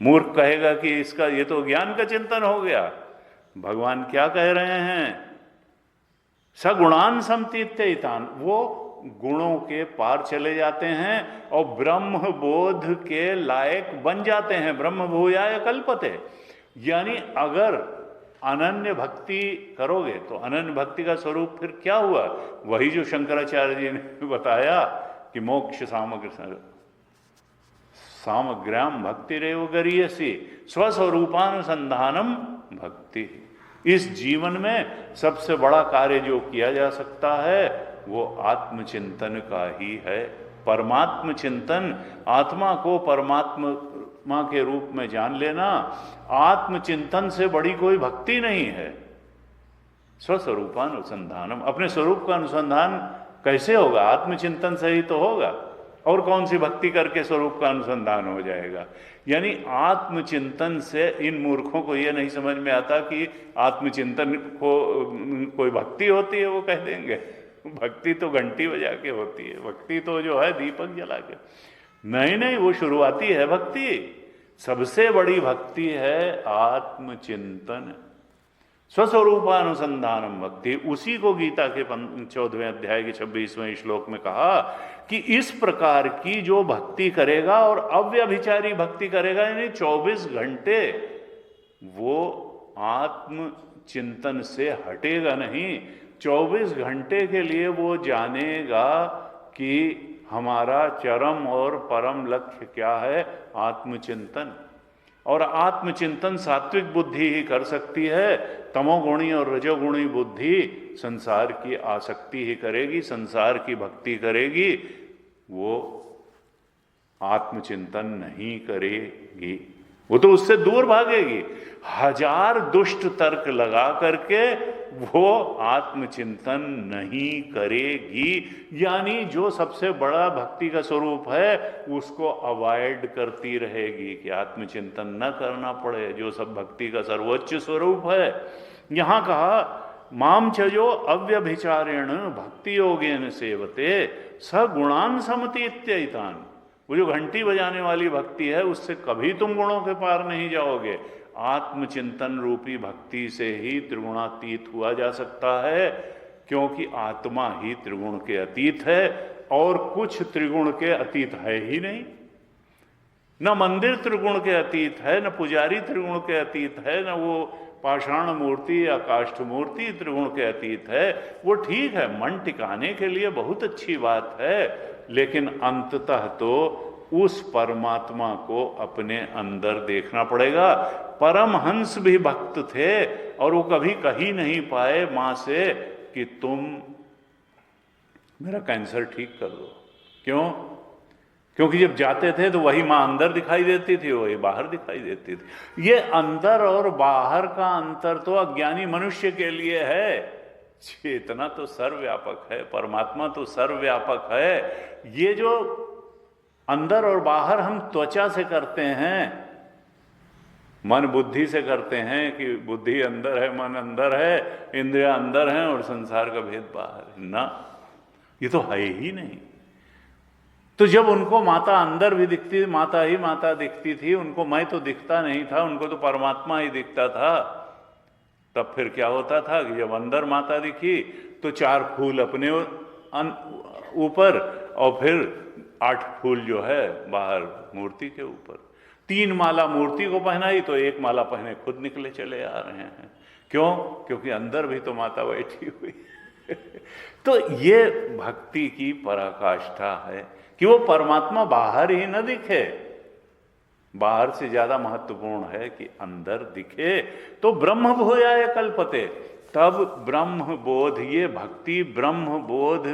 मूर्ख कहेगा कि इसका ये तो ज्ञान का चिंतन हो गया। भगवान क्या कह रहे हैं? सगुणान समतीत्यैतान, वो गुणों के पार चले जाते हैं और ब्रह्म बोध के लायक बन जाते हैं। ब्रह्म भूयाय कल्पते, यानी अगर अनन्य भक्ति करोगे तो अनन्य भक्ति का स्वरूप फिर क्या हुआ? वही जो शंकराचार्य जी ने बताया कि मोक्ष सामग्र्याम भक्ति रेव गरीयसी स्वस्वरूपानुसंधानम भक्ति। इस जीवन में सबसे बड़ा कार्य जो किया जा सकता है वो आत्मचिंतन का ही है। परमात्म चिंतन, आत्मा को परमात्मा के रूप में जान लेना, आत्मचिंतन से बड़ी कोई भक्ति नहीं है। स्वस्वरूपानुसंधानम, अपने स्वरूप का अनुसंधान कैसे होगा? आत्मचिंतन से ही तो होगा। और कौन सी भक्ति करके स्वरूप का अनुसंधान हो जाएगा? यानी आत्मचिंतन से इन मूर्खों को यह नहीं समझ में आता कि आत्मचिंतन को कोई भक्ति होती है। वो कह देंगे भक्ति तो घंटी बजा के होती है, भक्ति तो जो है दीपक जला के। नहीं, वो शुरुआती है भक्ति। सबसे बड़ी भक्ति है आत्मचिंतन, स्वस्वरूपानुसंधानम भक्ति। उसी को गीता के 14वें अध्याय के 26वें श्लोक में कहा कि इस प्रकार की जो भक्ति करेगा और अव्यभिचारी भक्ति करेगा, यानी 24 घंटे वो आत्मचिंतन से हटेगा नहीं। 24 घंटे के लिए वो जानेगा कि हमारा चरम और परम लक्ष्य क्या है, आत्मचिंतन। और आत्मचिंतन सात्विक बुद्धि ही कर सकती है। तमोगुणी और रजोगुणी बुद्धि संसार की आसक्ति ही करेगी, संसार की भक्ति करेगी, वो आत्मचिंतन नहीं करेगी। वो तो उससे दूर भागेगी। 1000 दुष्ट तर्क लगा करके वो आत्मचिंतन नहीं करेगी। यानी जो सबसे बड़ा भक्ति का स्वरूप है उसको अवॉइड करती रहेगी कि आत्मचिंतन न करना पड़े, जो सब भक्ति का सर्वोच्च स्वरूप है। यहां कहा माम चयो अव्यभिचारेण भक्ति योगेन सेवते सगुणान समतीत्यैतान। वो जो घंटी बजाने वाली भक्ति है उससे कभी तुम गुणों के पार नहीं जाओगे। आत्मचिंतन रूपी भक्ति से ही त्रिगुणातीत हुआ जा सकता है, क्योंकि आत्मा ही त्रिगुण के अतीत है और कुछ त्रिगुण के अतीत है ही नहीं। न मंदिर त्रिगुण के अतीत है, न पुजारी त्रिगुण के अतीत है, न वो पाषाण मूर्ति या काष्ठ मूर्ति त्रिगुण के अतीत है। वो ठीक है, मन टिकाने के लिए बहुत अच्छी बात है, लेकिन अंततः तो उस परमात्मा को अपने अंदर देखना पड़ेगा। परमहंस भी भक्त थे और वो कभी कही नहीं पाए मां से कि तुम मेरा कैंसर ठीक कर दो। क्यों? क्योंकि जब जाते थे तो वही माँ अंदर दिखाई देती थी, वही बाहर दिखाई देती थी। ये अंदर और बाहर का अंतर तो अज्ञानी मनुष्य के लिए है, चेतना तो सर्वव्यापक है, परमात्मा तो सर्वव्यापक है। ये जो अंदर और बाहर हम त्वचा से करते हैं, मन बुद्धि से करते हैं कि बुद्धि अंदर है, मन अंदर है, इंद्रिया अंदर हैं और संसार का भेद बाहर है, ना, ये तो है ही नहीं। तो जब उनको माता अंदर भी दिखती, माता ही माता दिखती थी, उनको मैं तो दिखता नहीं था, उनको तो परमात्मा ही दिखता था, तब फिर क्या होता था कि जब अंदर माता दिखी तो 4 फूल अपने ऊपर और फिर 8 फूल जो है बाहर मूर्ति के ऊपर, 3 माला मूर्ति को पहनाई तो 1 माला पहने खुद निकले चले आ रहे हैं। क्यों? क्योंकि अंदर भी तो माता बैठी हुई तो ये भक्ति की पराकाष्ठा है कि वो परमात्मा बाहर ही न दिखे, बाहर से ज्यादा महत्वपूर्ण है कि अंदर दिखे। तो ब्रह्म भूयाय कल्पते, तब ब्रह्म बोध, ये भक्ति ब्रह्म बोध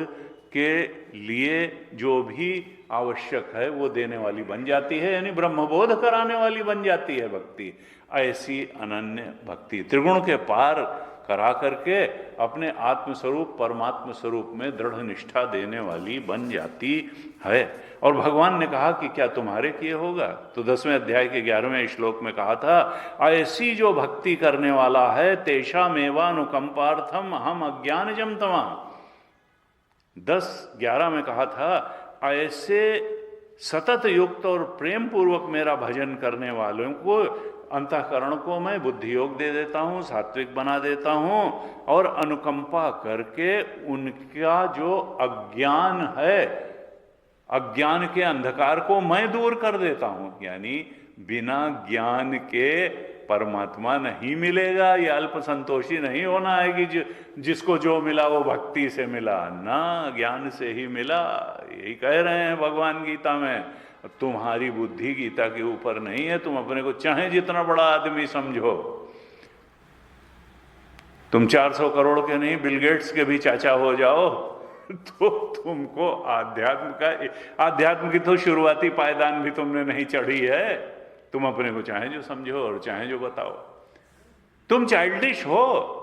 के लिए जो भी आवश्यक है वो देने वाली बन जाती है, यानी ब्रह्मबोध कराने वाली बन जाती है भक्ति। ऐसी अनन्य भक्ति त्रिगुण के पार करा करके अपने आत्मस्वरूप परमात्म स्वरूप में दृढ़ निष्ठा देने वाली बन जाती है। और भगवान ने कहा कि क्या तुम्हारे किए होगा? तो 10वें अध्याय के 11वें श्लोक में कहा था, ऐसी जो भक्ति करने वाला है तेषा मेवानुकंपार्थम हम अज्ञानजम तमा। 10-11 में कहा था, ऐसे सतत युक्त और प्रेम पूर्वक मेरा भजन करने वालों को अंतःकरण को मैं बुद्धि योग दे देता हूँ, सात्विक बना देता हूँ, और अनुकंपा करके उनका जो अज्ञान है, अज्ञान के अंधकार को मैं दूर कर देता हूँ। यानी बिना ज्ञान के परमात्मा नहीं मिलेगा, ये अल्प संतोषी नहीं होना है कि जिसको जो मिला वो भक्ति से मिला, ना, ज्ञान से ही मिला। यही कह रहे हैं भगवान गीता में, तुम्हारी बुद्धि गीता के ऊपर नहीं है, तुम अपने को चाहे जितना बड़ा आदमी समझो, तुम 400 करोड़ के नहीं बिल गेट्स के भी चाचा हो जाओ तो तुमको आध्यात्म की तो शुरुआती पायदान भी तुमने नहीं चढ़ी है। तुम अपने को चाहे जो समझो और चाहे जो बताओ, तुम चाइल्डिश हो,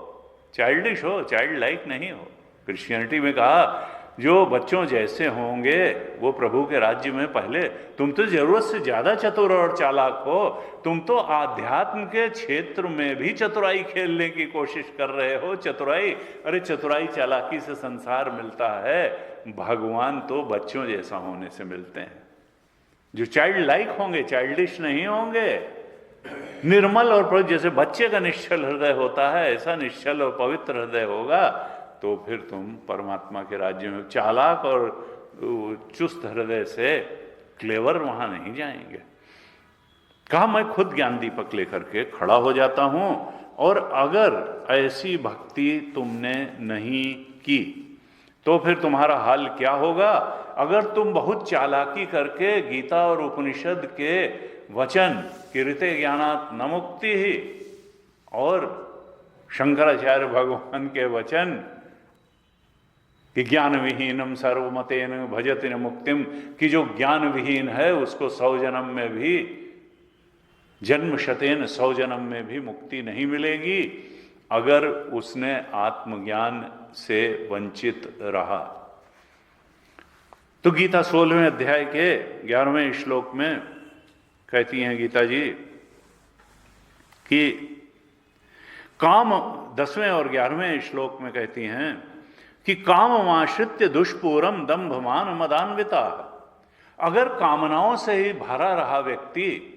चाइल्ड लाइक नहीं हो। क्रिश्चियनिटी में कहा जो बच्चों जैसे होंगे वो प्रभु के राज्य में पहले, तुम तो जरूरत से ज्यादा चतुर और चालाक हो, तुम तो आध्यात्म के क्षेत्र में भी चतुराई खेलने की कोशिश कर रहे हो। चतुराई, अरे चतुराई चालाकी से संसार मिलता है, भगवान तो बच्चों जैसा होने से मिलते हैं, जो चाइल्ड लाइक होंगे, चाइल्डिश नहीं होंगे। निर्मल और जैसे बच्चे का निश्चल हृदय होता है, ऐसा निश्चल और पवित्र हृदय होगा तो फिर तुम परमात्मा के राज्य में चालाक और चुस्त हृदय से क्लेवर वहां नहीं जाएंगे। कहा मैं खुद ज्ञान दीपक लेकर के खड़ा हो जाता हूं, और अगर ऐसी भक्ति तुमने नहीं की तो फिर तुम्हारा हाल क्या होगा? अगर तुम बहुत चालाकी करके गीता और उपनिषद के वचन किरिते ज्ञानात् न मुक्ति ही और शंकराचार्य भगवान के वचन कि ज्ञान विहीनम सर्वमतेन भजति न मुक्तिम, कि जो ज्ञान विहीन है उसको 100 जन्म में भी, जन्म शतेन 100 जन्म में भी मुक्ति नहीं मिलेगी अगर उसने आत्मज्ञान से वंचित रहा। तो गीता 16वें अध्याय के 11वें श्लोक में कहती हैं गीता जी कि काम, 10वें और 11वें श्लोक में कहती हैं कि काममाश्रित्य दुष्पूरम दंभमान मदान्विता। अगर कामनाओं से ही भरा रहा व्यक्ति,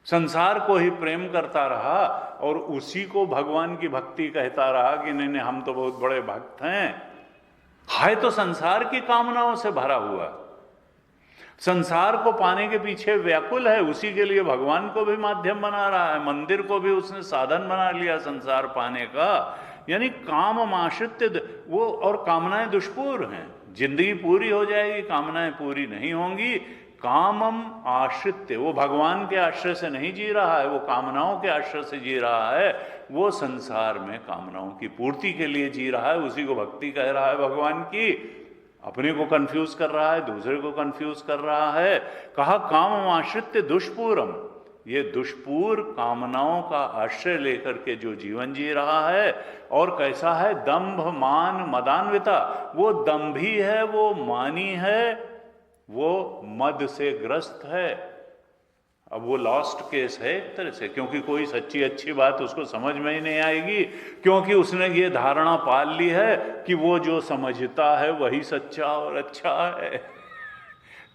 संसार को ही प्रेम करता रहा और उसी को भगवान की भक्ति कहता रहा कि नहीं नहीं हम तो बहुत बड़े भक्त हैं, है तो संसार की कामनाओं से भरा हुआ, संसार को पाने के पीछे व्याकुल है, उसी के लिए भगवान को भी माध्यम बना रहा है, मंदिर को भी उसने साधन बना लिया संसार पाने का। यानी काम आश्रित्य, वो और कामनाएं दुष्पूर हैं, जिंदगी पूरी हो जाएगी, कामनाएं पूरी नहीं होंगी। कामम आश्रित्य, वो भगवान के आश्रय से नहीं जी रहा है, वो कामनाओं के आश्रय से जी रहा है, वो संसार में कामनाओं की पूर्ति के लिए जी रहा है, उसी को भक्ति कह रहा है भगवान की। अपने को कंफ्यूज कर रहा है, दूसरे को कंफ्यूज कर रहा है। कहा कामम आश्रित्य दुष्पूरम, ये दुष्पूर कामनाओं का आश्रय लेकर के जो जीवन जी रहा है, और कैसा है, दंभ मान मदान्विता, वो दंभी है, वो मानी है, वो मद से ग्रस्त है। अब वो लॉस्ट केस है एक तरह से, क्योंकि कोई सच्ची अच्छी बात उसको समझ में ही नहीं आएगी, क्योंकि उसने ये धारणा पाल ली है कि वो जो समझता है वही सच्चा और अच्छा है।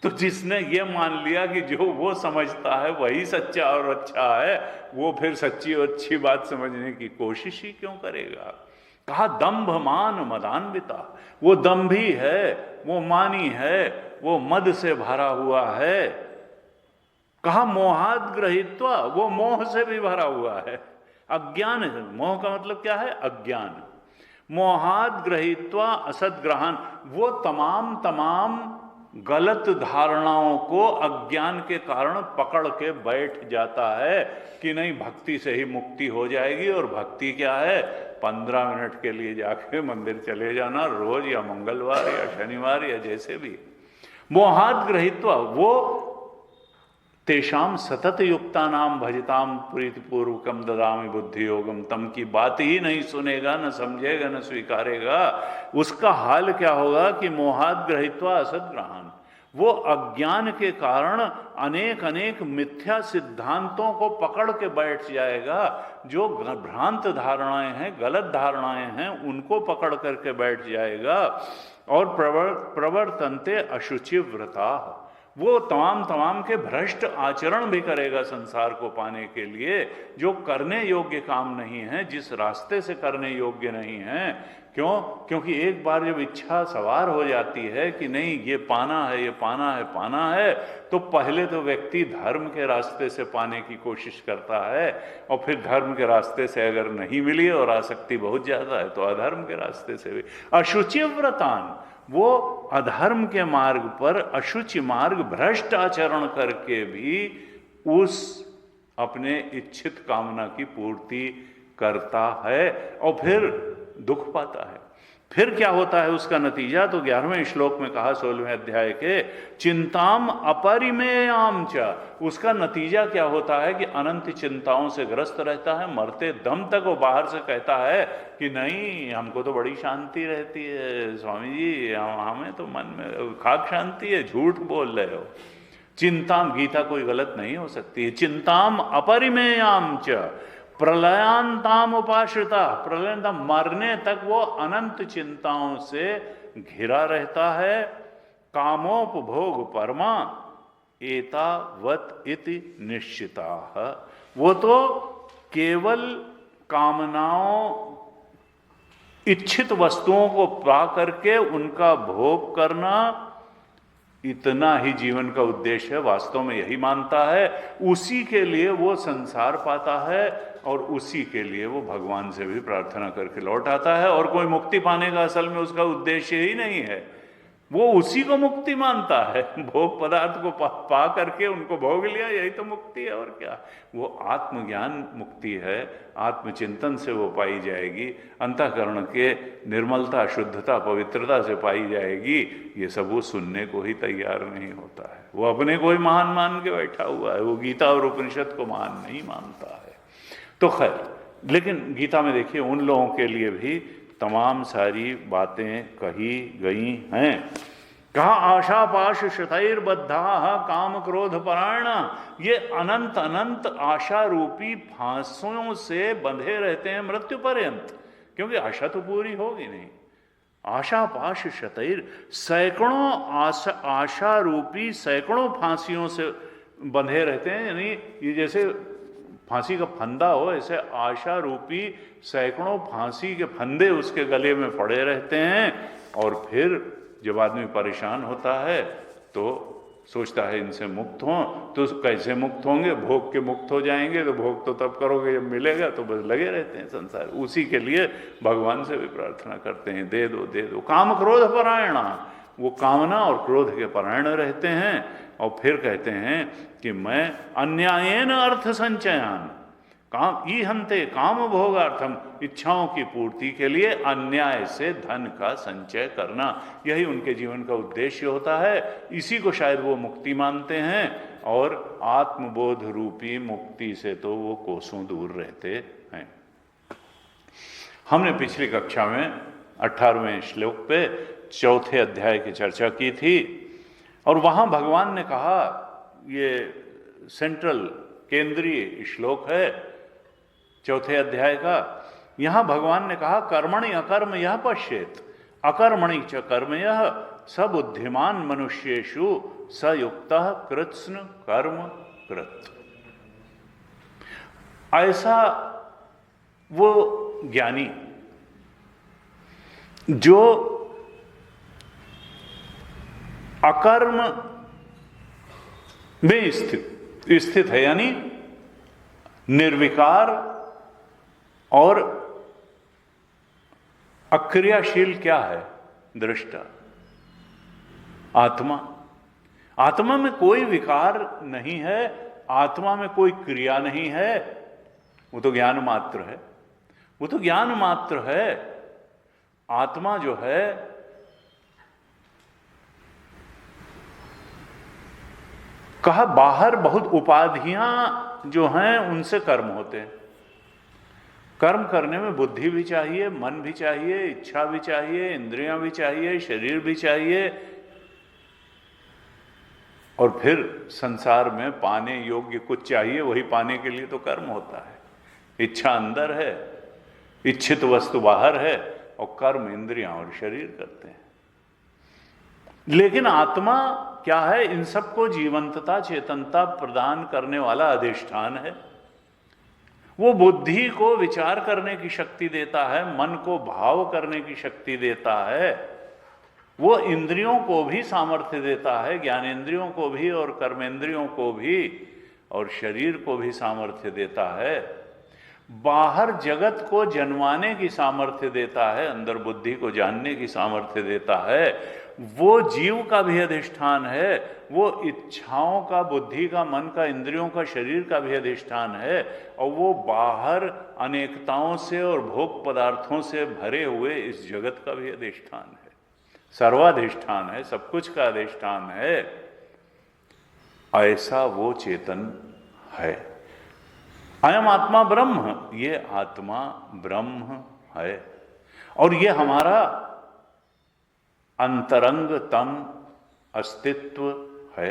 तो जिसने ये मान लिया कि जो वो समझता है वही सच्चा और अच्छा है, वो फिर सच्ची और अच्छी बात समझने की कोशिश ही क्यों करेगा। कहा दंभ मान मदान्विता, वो दंभी है, वो मानी है, वो मद से भरा हुआ है। कहा मोहाद ग्रहित्वा, वो मोह से भी भरा हुआ है, अज्ञान है। मोह का मतलब क्या है, अज्ञान। मोहाद ग्रहित्वा असद ग्रहण, वो तमाम गलत धारणाओं को अज्ञान के कारण पकड़ के बैठ जाता है कि नहीं भक्ति से ही मुक्ति हो जाएगी। और भक्ति क्या है, 15 मिनट के लिए जाके मंदिर चले जाना रोज, या मंगलवार या शनिवार या जैसे भी। मोहाद ग्रहित्वा, वो तेषाम सतत युक्ता नाम भजताम प्रीतिपूर्वकम ददामि बुद्धि योगम, तम की बात ही नहीं सुनेगा, न समझेगा, न स्वीकारेगा, उसका हाल क्या होगा कि मोहाद ग्रहित्वा असद ग्रहण, वो अज्ञान के कारण अनेक मिथ्या सिद्धांतों को पकड़ के बैठ जाएगा। जो भ्रांत धारणाएं हैं, गलत धारणाएं हैं, उनको पकड़ करके बैठ जाएगा। और प्रवर्तन्ते अशुचि व्रता, वो तमाम के भ्रष्ट आचरण भी करेगा संसार को पाने के लिए, जो करने योग्य काम नहीं है, जिस रास्ते से करने योग्य नहीं है। क्यों? क्योंकि एक बार जब इच्छा सवार हो जाती है कि नहीं ये पाना है, ये पाना है, तो पहले तो व्यक्ति धर्म के रास्ते से पाने की कोशिश करता है, और फिर धर्म के रास्ते से अगर नहीं मिली और आसक्ति बहुत ज्यादा है तो अधर्म के रास्ते से भी। अशुचि व्रतान, वो अधर्म के मार्ग पर, अशुचि मार्ग, भ्रष्ट आचरण करके भी उस अपने इच्छित कामना की पूर्ति करता है और फिर दुख पाता है। फिर क्या होता है उसका नतीजा, तो 11वें श्लोक में कहा 16वें अध्याय के, चिंताम अपरिमेयाम च, उसका नतीजा क्या होता है कि अनंत चिंताओं से ग्रस्त रहता है। मरते दम तक वो बाहर से कहता है कि नहीं हमको तो बड़ी शांति रहती है स्वामी जी, हमें तो मन में खाक शांति है। झूठ बोल रहे हो। चिंताम, गीता कोई गलत नहीं हो सकती है। चिंताम अपरिमेयाम च प्रलयांताम उपाश्रिता, प्रलयांताम, मरने तक वो अनंत चिंताओं से घिरा रहता है। कामोपभोग परमा एतावत इति निश्चिता, वो तो केवल कामनाओं, इच्छित वस्तुओं को पा करके उनका भोग करना, इतना ही जीवन का उद्देश्य है, वास्तव में यही मानता है। उसी के लिए वो संसार पाता है और उसी के लिए वो भगवान से भी प्रार्थना करके लौट आता है। और कोई मुक्ति पाने का असल में उसका उद्देश्य ही नहीं है, वो उसी को मुक्ति मानता है। भोग पदार्थ को पा करके उनको भोग लिया, यही तो मुक्ति है और क्या। वो आत्मज्ञान मुक्ति है, आत्मचिंतन से वो पाई जाएगी, अंतःकरण के निर्मलता, शुद्धता, पवित्रता से पाई जाएगी। ये सब वो सुनने को ही तैयार नहीं होता है। वो अपने को ही महान मान के बैठा हुआ है, वो गीता और उपनिषद को महान नहीं मानता है। तो खैर, लेकिन गीता में देखिए उन लोगों के लिए भी तमाम सारी बातें कही गई हैं। कहा आशापाश शतैर्बद्धा काम क्रोध परायण, ये अनंत अनंत आशा रूपी फांसों से बंधे रहते हैं मृत्यु पर्यंत, क्योंकि आशा तो पूरी होगी नहीं। आशापाश शतैर, सैकड़ों आशा रूपी सैकड़ों फांसियों से बंधे रहते हैं। यानी ये जैसे फांसी का फंदा हो, ऐसे आशा रूपी सैकड़ों फांसी के फंदे उसके गले में पड़े रहते हैं। और फिर जब आदमी परेशान होता है तो सोचता है इनसे मुक्त हों, तो कैसे मुक्त होंगे? भोग के मुक्त हो जाएंगे, तो भोग तो तब करोगे जब मिलेगा, तो बस लगे रहते हैं संसार। उसी के लिए भगवान से भी प्रार्थना करते हैं, दे दो दे दो। काम क्रोध परायण, वो कामना और क्रोध के परायण रहते हैं। और फिर कहते हैं कि मैं अन्यायेन अर्थ संचयान, काम ईहंते काम भोगार्थम, इच्छाओं की पूर्ति के लिए अन्याय से धन का संचय करना, यही उनके जीवन का उद्देश्य होता है। इसी को शायद वो मुक्ति मानते हैं, और आत्मबोध रूपी मुक्ति से तो वो कोसों दूर रहते हैं। हमने पिछली कक्षा में 18वें श्लोक पे 4थे अध्याय की चर्चा की थी, और वहां भगवान ने कहा, ये सेंट्रल केंद्रीय श्लोक है 4थे अध्याय का, यहां भगवान ने कहा कर्मणि अकर्म यह पश्येत अकर्मणि च कर्म यह स बुद्धिमान मनुष्येषु स युक्तः कृत्स्न कर्म कृत। ऐसा वो ज्ञानी जो अकर्म में स्थित है, यानी निर्विकार और अक्रियाशील क्या है? दृष्टा, आत्मा। आत्मा में कोई विकार नहीं है, आत्मा में कोई क्रिया नहीं है, वो तो ज्ञान मात्र है, वो तो ज्ञान मात्र है। आत्मा जो है कहा बाहर बहुत उपाधियां जो हैं उनसे कर्म होते हैं। कर्म करने में बुद्धि भी चाहिए, मन भी चाहिए, इच्छा भी चाहिए, इंद्रियां भी चाहिए, शरीर भी चाहिए, और फिर संसार में पाने योग्य कुछ चाहिए, वही पाने के लिए तो कर्म होता है। इच्छा अंदर है, इच्छित वस्तु बाहर है, और कर्म इंद्रियां और शरीर करते हैं। लेकिन आत्मा क्या है? इन सबको जीवंतता, चेतनता प्रदान करने वाला अधिष्ठान है। वो बुद्धि को विचार करने की शक्ति देता है, मन को भाव करने की शक्ति देता है, वो इंद्रियों को भी सामर्थ्य देता है, ज्ञानेंद्रियों को भी और कर्मेंद्रियों को भी और शरीर को भी सामर्थ्य देता है। बाहर जगत को जन्माने की सामर्थ्य देता है, अंदर बुद्धि को जानने की सामर्थ्य देता है। वो जीव का भी अधिष्ठान है, वो इच्छाओं का, बुद्धि का, मन का, इंद्रियों का, शरीर का भी अधिष्ठान है, और वो बाहर अनेकताओं से और भोग पदार्थों से भरे हुए इस जगत का भी अधिष्ठान है, सर्वाधिष्ठान है, सब कुछ का अधिष्ठान है। ऐसा वो चेतन है। अयम आत्मा ब्रह्म, ये आत्मा ब्रह्म है, और ये हमारा अंतरंगतम अस्तित्व है।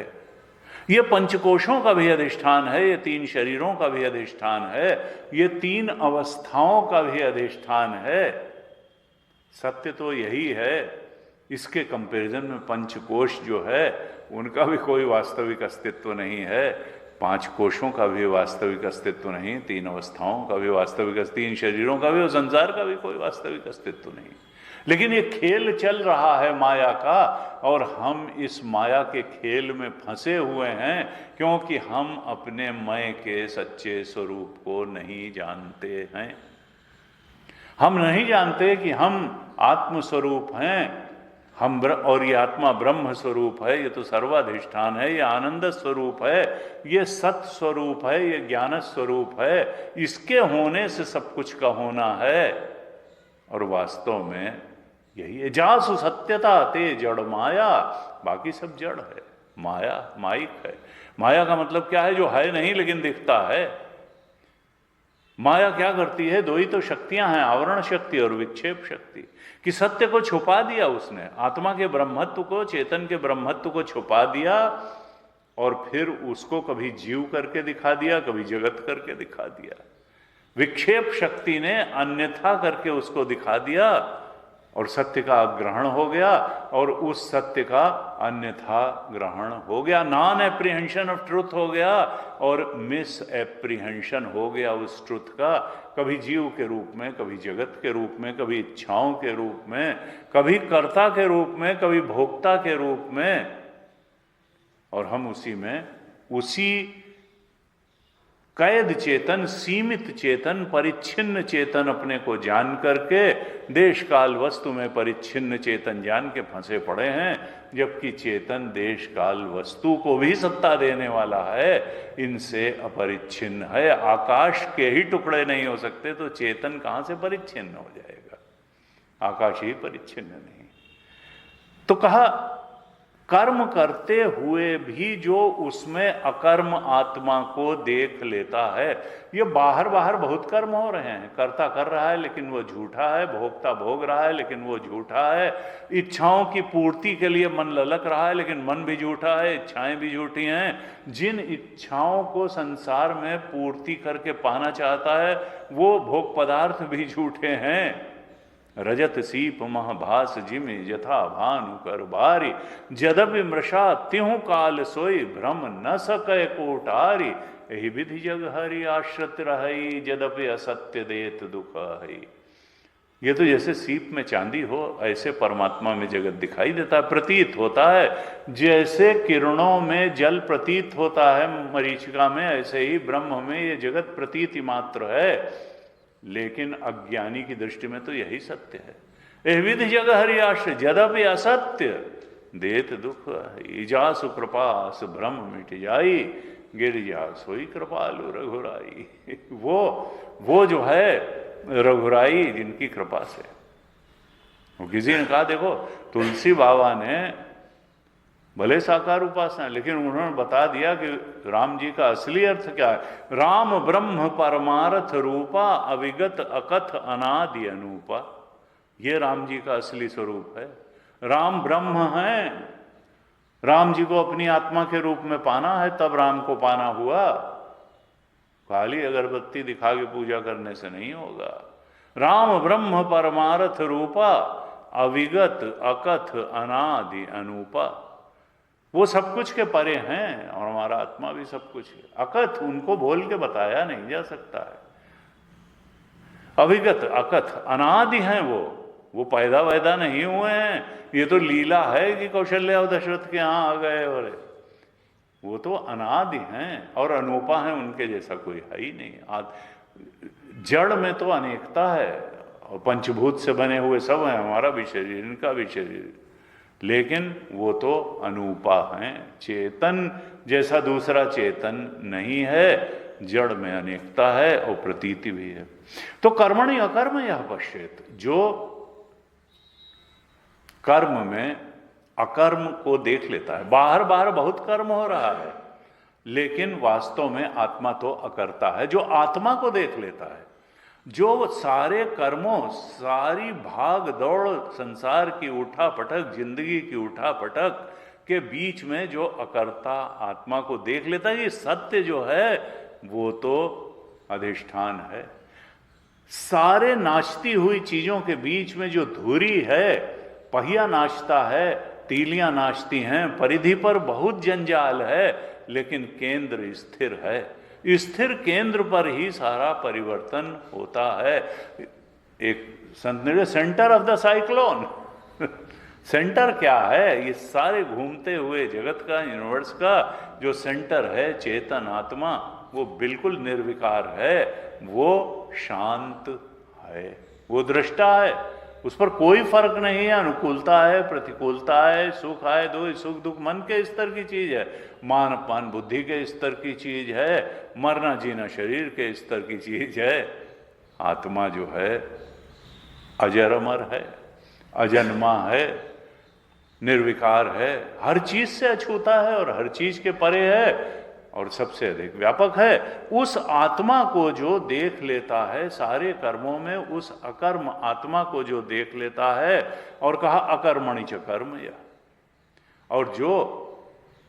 ये पंचकोशों का भी अधिष्ठान है, ये 3 शरीरों का भी अधिष्ठान है, ये 3 अवस्थाओं का भी अधिष्ठान है। सत्य तो यही है। इसके कंपैरिजन में पंचकोश जो है उनका भी कोई वास्तविक अस्तित्व नहीं है, 5 कोशों का भी वास्तविक अस्तित्व नहीं, 3 अवस्थाओं का भी वास्तविक, 3 शरीरों का भी और संसार का भी कोई वास्तविक अस्तित्व नहीं। लेकिन ये खेल चल रहा है माया का, और हम इस माया के खेल में फंसे हुए हैं, क्योंकि हम अपने मैं के सच्चे स्वरूप को नहीं जानते हैं। हम नहीं जानते कि हम आत्मस्वरूप हैं, और ये आत्मा ब्रह्म स्वरूप है, ये तो सर्वाधिष्ठान है, ये आनंद स्वरूप है, ये सत स्वरूप है, ये ज्ञान स्वरूप है। इसके होने से सब कुछ का होना है, और वास्तव में यही है। जासु सत्यता ते जड़ माया, बाकी सब जड़ है, माया माइक है। माया का मतलब क्या है? जो है नहीं लेकिन दिखता है। माया क्या करती है? 2 ही तो शक्तियां हैं, आवरण शक्ति और विक्षेप शक्ति। कि सत्य को छुपा दिया उसने, आत्मा के ब्रह्मत्व को, चेतन के ब्रह्मत्व को छुपा दिया, और फिर उसको कभी जीव करके दिखा दिया, कभी जगत करके दिखा दिया। विक्षेप शक्ति ने अन्यथा करके उसको दिखा दिया, और सत्य का ग्रहण हो गया, और उस सत्य का अन्यथा ग्रहण हो गया, नॉन एप्रीहेंशन ऑफ ट्रुथ हो गया, और मिस एप्रीहेंशन हो गया उस ट्रुथ का, कभी जीव के रूप में, कभी जगत के रूप में, कभी इच्छाओं के रूप में, कभी कर्ता के रूप में, कभी भोक्ता के रूप में। और हम उसी में, उसी कैद चेतन, सीमित चेतन, परिच्छिन्न चेतन अपने को जान करके, देश काल वस्तु में परिच्छिन्न चेतन जान के फंसे पड़े हैं। जबकि चेतन देश काल वस्तु को भी सत्ता देने वाला है, इनसे अपरिच्छिन्न है। आकाश के ही टुकड़े नहीं हो सकते तो चेतन कहां से परिच्छिन्न हो जाएगा? आकाश ही परिच्छिन्न नहीं। तो कहा कर्म करते हुए भी जो उसमें अकर्म आत्मा को देख लेता है, ये बाहर बाहर बहुत कर्म हो रहे हैं, कर्ता कर रहा है लेकिन वो झूठा है, भोक्ता भोग रहा है लेकिन वो झूठा है, इच्छाओं की पूर्ति के लिए मन ललक रहा है लेकिन मन भी झूठा है, इच्छाएं भी झूठी हैं। जिन इच्छाओं को संसार में पूर्ति करके पाना चाहता है वो भोग पदार्थ भी झूठे हैं। रजत सीप महभास जिमि यथा भानु कर बारी, जदपि मृषा त्यों काल सोई भ्रम न सकै कोटारी, यही विधि जग हरि आश्रित रही, जदपि असत्य देत दुख है। ये तो जैसे सीप में चांदी हो ऐसे परमात्मा में जगत दिखाई देता है, प्रतीत होता है। जैसे किरणों में जल प्रतीत होता है मरीचिका में, ऐसे ही ब्रह्म में ये जगत प्रतीति मात्र है। लेकिन अज्ञानी की दृष्टि में तो यही सत्य है। विधि जग हरि आश्रय जदपि असत्य देत दुख, इजासु कृपास भ्रम मिट जाई, गिरिजा सोई कृपालु रघुराई। वो जो है रघुराई जिनकी कृपा से। वो किसी ने कहा देखो तुलसी बाबा ने भले साकार उपासना, लेकिन उन्होंने बता दिया कि राम जी का असली अर्थ क्या है। राम ब्रह्म परमार्थ रूपा, अविगत अकथ अनादि अनूपा। ये राम जी का असली स्वरूप है। राम ब्रह्म है, राम जी को अपनी आत्मा के रूप में पाना है, तब राम को पाना हुआ। खाली अगरबत्ती दिखा के पूजा करने से नहीं होगा। राम ब्रह्म परमार्थ रूपा, अविगत अकथ अनादि अनूपा। वो सब कुछ के परे हैं और हमारा आत्मा भी सब कुछ है। अकथ उनको बोल के बताया नहीं जा सकता है। अविगत अकथ अनादि हैं वो पैदा वैदा नहीं हुए हैं। ये तो लीला है कि कौशल्या और दशरथ के यहाँ आ गए, और वो तो अनादि हैं और अनूपा हैं, उनके जैसा कोई है ही नहीं। जड़ में तो अनेकता है और पंचभूत से बने हुए सब हैं, हमारा भी शरीर इनका भी शरीर, लेकिन वो तो अनूपा हैं। चेतन जैसा दूसरा चेतन नहीं है, जड़ में अनेकता है और प्रतीति भी है। तो कर्मणि अकर्म यह पश्येत, जो कर्म में अकर्म को देख लेता है। बाहर बाहर बहुत कर्म हो रहा है लेकिन वास्तव में आत्मा तो अकर्ता है। जो आत्मा को देख लेता है, जो सारे कर्मों, सारी भाग दौड़, संसार की उठापटक, जिंदगी की उठापटक के बीच में जो अकर्ता आत्मा को देख लेता है, ये सत्य जो है वो तो अधिष्ठान है। सारे नाचती हुई चीजों के बीच में जो धुरी है, पहिया नाचता है, तीलियां नाचती हैं, परिधि पर बहुत जंजाल है, लेकिन केंद्र स्थिर है। स्थिर केंद्र पर ही सारा परिवर्तन होता है। एक संत ने centre of the cyclone centre क्या है? ये सारे घूमते हुए जगत का, यूनिवर्स का जो सेंटर है, चेतन आत्मा, वो बिल्कुल निर्विकार है, वो शांत है, वो दृष्टा है, उस पर कोई फर्क नहीं है। अनुकूलता है, प्रतिकूलता है, सुख है, सुख दुख मन के स्तर की चीज है, मान अपमान बुद्धि के स्तर की चीज है, मरना जीना शरीर के स्तर की चीज है। आत्मा जो है अजर अमर है, अजन्मा है, निर्विकार है, हर चीज से अछूता है और हर चीज के परे है और सबसे अधिक व्यापक है। उस आत्मा को जो देख लेता है सारे कर्मों में, उस अकर्म आत्मा को जो देख लेता है, और कहा अकर्मणि च कर्म या, और जो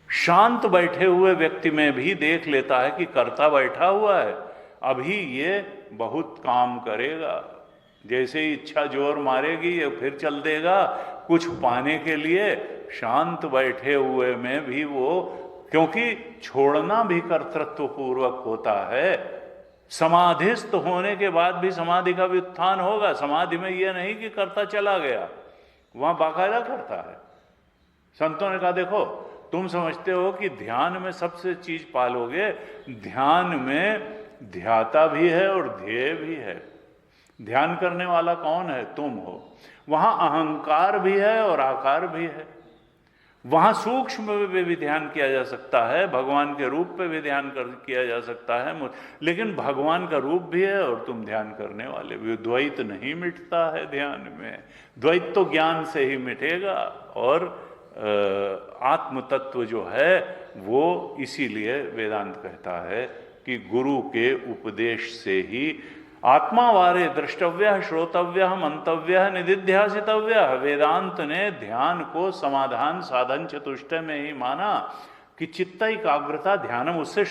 शांत बैठे हुए व्यक्ति में भी देख लेता है कि कर्ता बैठा हुआ है, अभी ये बहुत काम करेगा, जैसे ही इच्छा जोर मारेगी ये फिर चल देगा कुछ पाने के लिए। शांत बैठे हुए में भी वो, क्योंकि छोड़ना भी कर्तृत्व पूर्वक होता है। समाधिस्थ होने के बाद भी समाधि का व्युत्थान होगा। समाधि में यह नहीं कि कर्ता चला गया, वहां बाकायदा करता है। संतों ने कहा देखो तुम समझते हो कि ध्यान में सबसे चीज पालोगे, ध्यान में ध्याता भी है और ध्येय भी है। ध्यान करने वाला कौन है? तुम हो। वहां अहंकार भी है और आकार भी है। वहां सूक्ष्म पे भी ध्यान किया जा सकता है, भगवान के रूप पे भी ध्यान किया जा सकता है, लेकिन भगवान का रूप भी है और तुम ध्यान करने वाले भी। द्वैत नहीं मिटता है ध्यान में, द्वैत तो ज्ञान से ही मिटेगा। और आत्म तत्व जो है वो इसीलिए वेदांत कहता है कि गुरु के उपदेश से ही आत्मा वारे द्रष्टव्य, श्रोतव्य, मंतव्य, निदिध्यासितव्य। वेदांत ने ध्यान को समाधान साधन चतुष्टय में ही माना कि चित्त एकाग्रता ध्यानम, उससे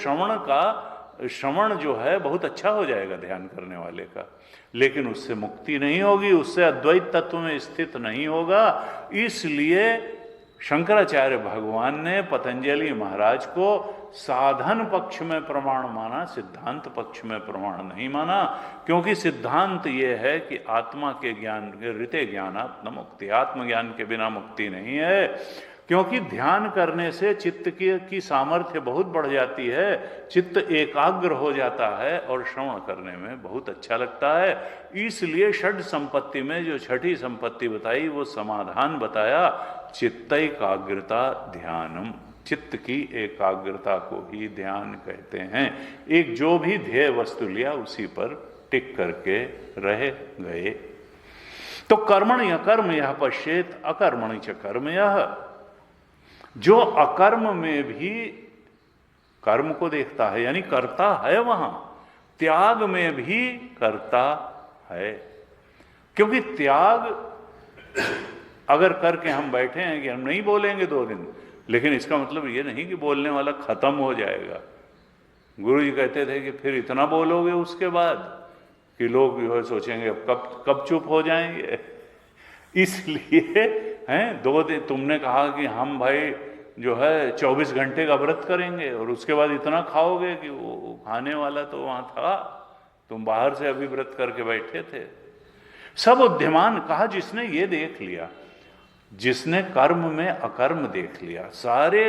श्रवण जो है बहुत अच्छा हो जाएगा ध्यान करने वाले का, लेकिन उससे मुक्ति नहीं होगी, उससे अद्वैत तत्व में स्थित नहीं होगा। इसलिए शंकराचार्य भगवान ने पतंजलि महाराज को साधन पक्ष में प्रमाण माना, सिद्धांत पक्ष में प्रमाण नहीं माना, क्योंकि सिद्धांत ये है कि आत्मा के ज्ञान के ऋते ज्ञानात् न मुक्ति, आत्मज्ञान के बिना मुक्ति नहीं है। क्योंकि ध्यान करने से चित्त की सामर्थ्य बहुत बढ़ जाती है, चित्त एकाग्र हो जाता है और श्रवण करने में बहुत अच्छा लगता है। इसलिए षड संपत्ति में जो छठी संपत्ति बताई वो समाधान बताया, चित्त एकाग्रता ध्यानम, चित्त की एकाग्रता को ही ध्यान कहते हैं। एक जो भी ध्येय वस्तु लिया उसी पर टिक करके रह गए। तो कर्मणि अकर्म यह पश्येत अकर्मणि च कर्म यह, जो अकर्म में भी कर्म को देखता है, यानी करता है, वहां त्याग में भी करता है। क्योंकि त्याग अगर करके हम बैठे हैं कि हम नहीं बोलेंगे 2 दिन, लेकिन इसका मतलब ये नहीं कि बोलने वाला खत्म हो जाएगा। गुरु जी कहते थे कि फिर इतना बोलोगे उसके बाद कि लोग जो है सोचेंगे अब कब चुप हो जाएंगे। इसलिए हैं 2 दिन तुमने कहा कि हम भाई जो है 24 घंटे का व्रत करेंगे और उसके बाद इतना खाओगे कि वो खाने वाला तो वहां था, तुम बाहर से अभी व्रत करके बैठे थे। सब उद्यमान कहा जिसने ये देख लिया, जिसने कर्म में अकर्म देख लिया, सारे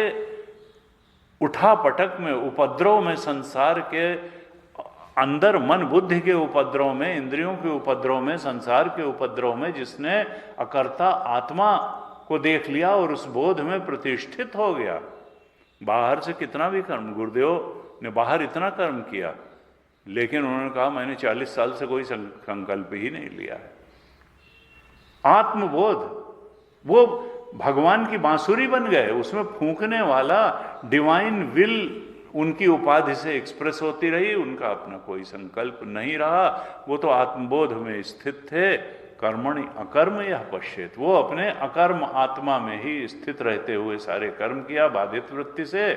उठापटक में, उपद्रव में, संसार के अंदर मन बुद्धि के उपद्रव में, इंद्रियों के उपद्रव में, संसार के उपद्रव में जिसने अकर्ता आत्मा को देख लिया और उस बोध में प्रतिष्ठित हो गया। बाहर से कितना भी कर्म, गुरुदेव ने बाहर इतना कर्म किया, लेकिन उन्होंने कहा मैंने 40 साल से कोई संकल्प ही नहीं लिया है। आत्मबोध, वो भगवान की बांसुरी बन गए, उसमें फूंकने वाला डिवाइन विल उनकी उपाधि से एक्सप्रेस होती रही, उनका अपना कोई संकल्प नहीं रहा, वो तो आत्मबोध में स्थित थे। कर्मणि अकर्म यह पश्येत, वो अपने अकर्म आत्मा में ही स्थित रहते हुए सारे कर्म किया बाधित वृत्ति से।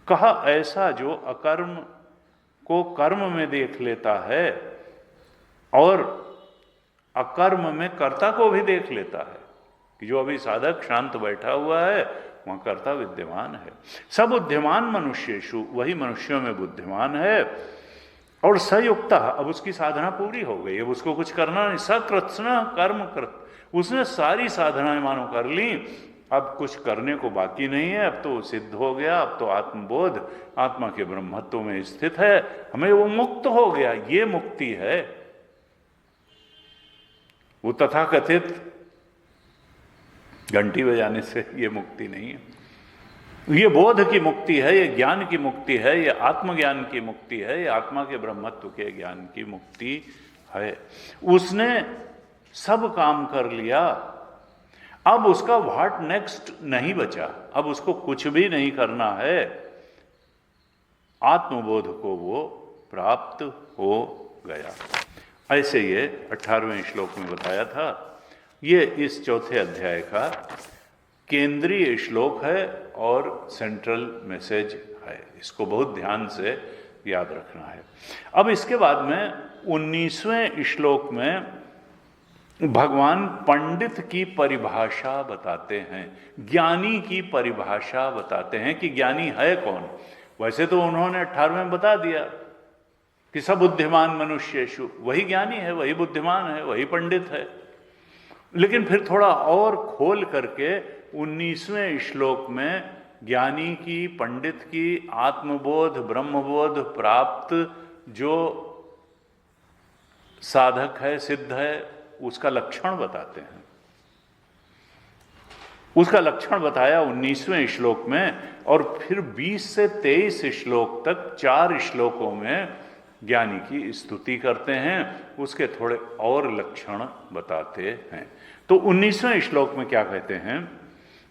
कहा ऐसा जो अकर्म को कर्म में देख लेता है और अकर्म में कर्ता को भी देख लेता है, कि जो अभी साधक शांत बैठा हुआ है वहां कर्ता विद्यमान है। सब बुद्धिमान मनुष्येषु, वही मनुष्यों में बुद्धिमान है। और सयुक्ता, अब उसकी साधना पूरी हो गई, अब उसको कुछ करना नहीं। सकृत्स्न कर्म कृत, उसने सारी साधनाएं मानो कर ली, अब कुछ करने को बाकी नहीं है, अब तो सिद्ध हो गया, अब तो आत्मबोध, आत्मा के ब्रह्मत्व में स्थित है, हमें वो मुक्त हो गया। ये मुक्ति है, वो तथाकथित घंटी बजाने से ये मुक्ति नहीं है। ये बोध की मुक्ति है, ये ज्ञान की मुक्ति है, ये आत्मज्ञान की मुक्ति है, ये आत्मा के ब्रह्मत्व के ज्ञान की मुक्ति है। उसने सब काम कर लिया, अब उसका व्हाट नेक्स्ट नहीं बचा, अब उसको कुछ भी नहीं करना है। आत्मबोध को वो प्राप्त हो गया। ऐसे ये 18वें श्लोक में बताया था। ये इस चौथे अध्याय का केंद्रीय श्लोक है और सेंट्रल मैसेज है, इसको बहुत ध्यान से याद रखना है। अब इसके बाद में 19वें श्लोक में भगवान पंडित की परिभाषा बताते हैं, ज्ञानी की परिभाषा बताते हैं कि ज्ञानी है कौन। वैसे तो उन्होंने 18वें में बता दिया कि सब बुद्धिमान मनुष्येषु, वही ज्ञानी है, वही बुद्धिमान है, वही पंडित है, लेकिन फिर थोड़ा और खोल करके 19वें श्लोक में ज्ञानी की, पंडित की, आत्मबोध ब्रह्मबोध प्राप्त जो साधक है, सिद्ध है, उसका लक्षण बताते हैं। उसका लक्षण बताया 19वें श्लोक में, और फिर 20 से 23 श्लोक तक 4 श्लोकों में ज्ञानी की स्तुति करते हैं, उसके थोड़े और लक्षण बताते हैं। तो 19वें श्लोक में क्या कहते हैं,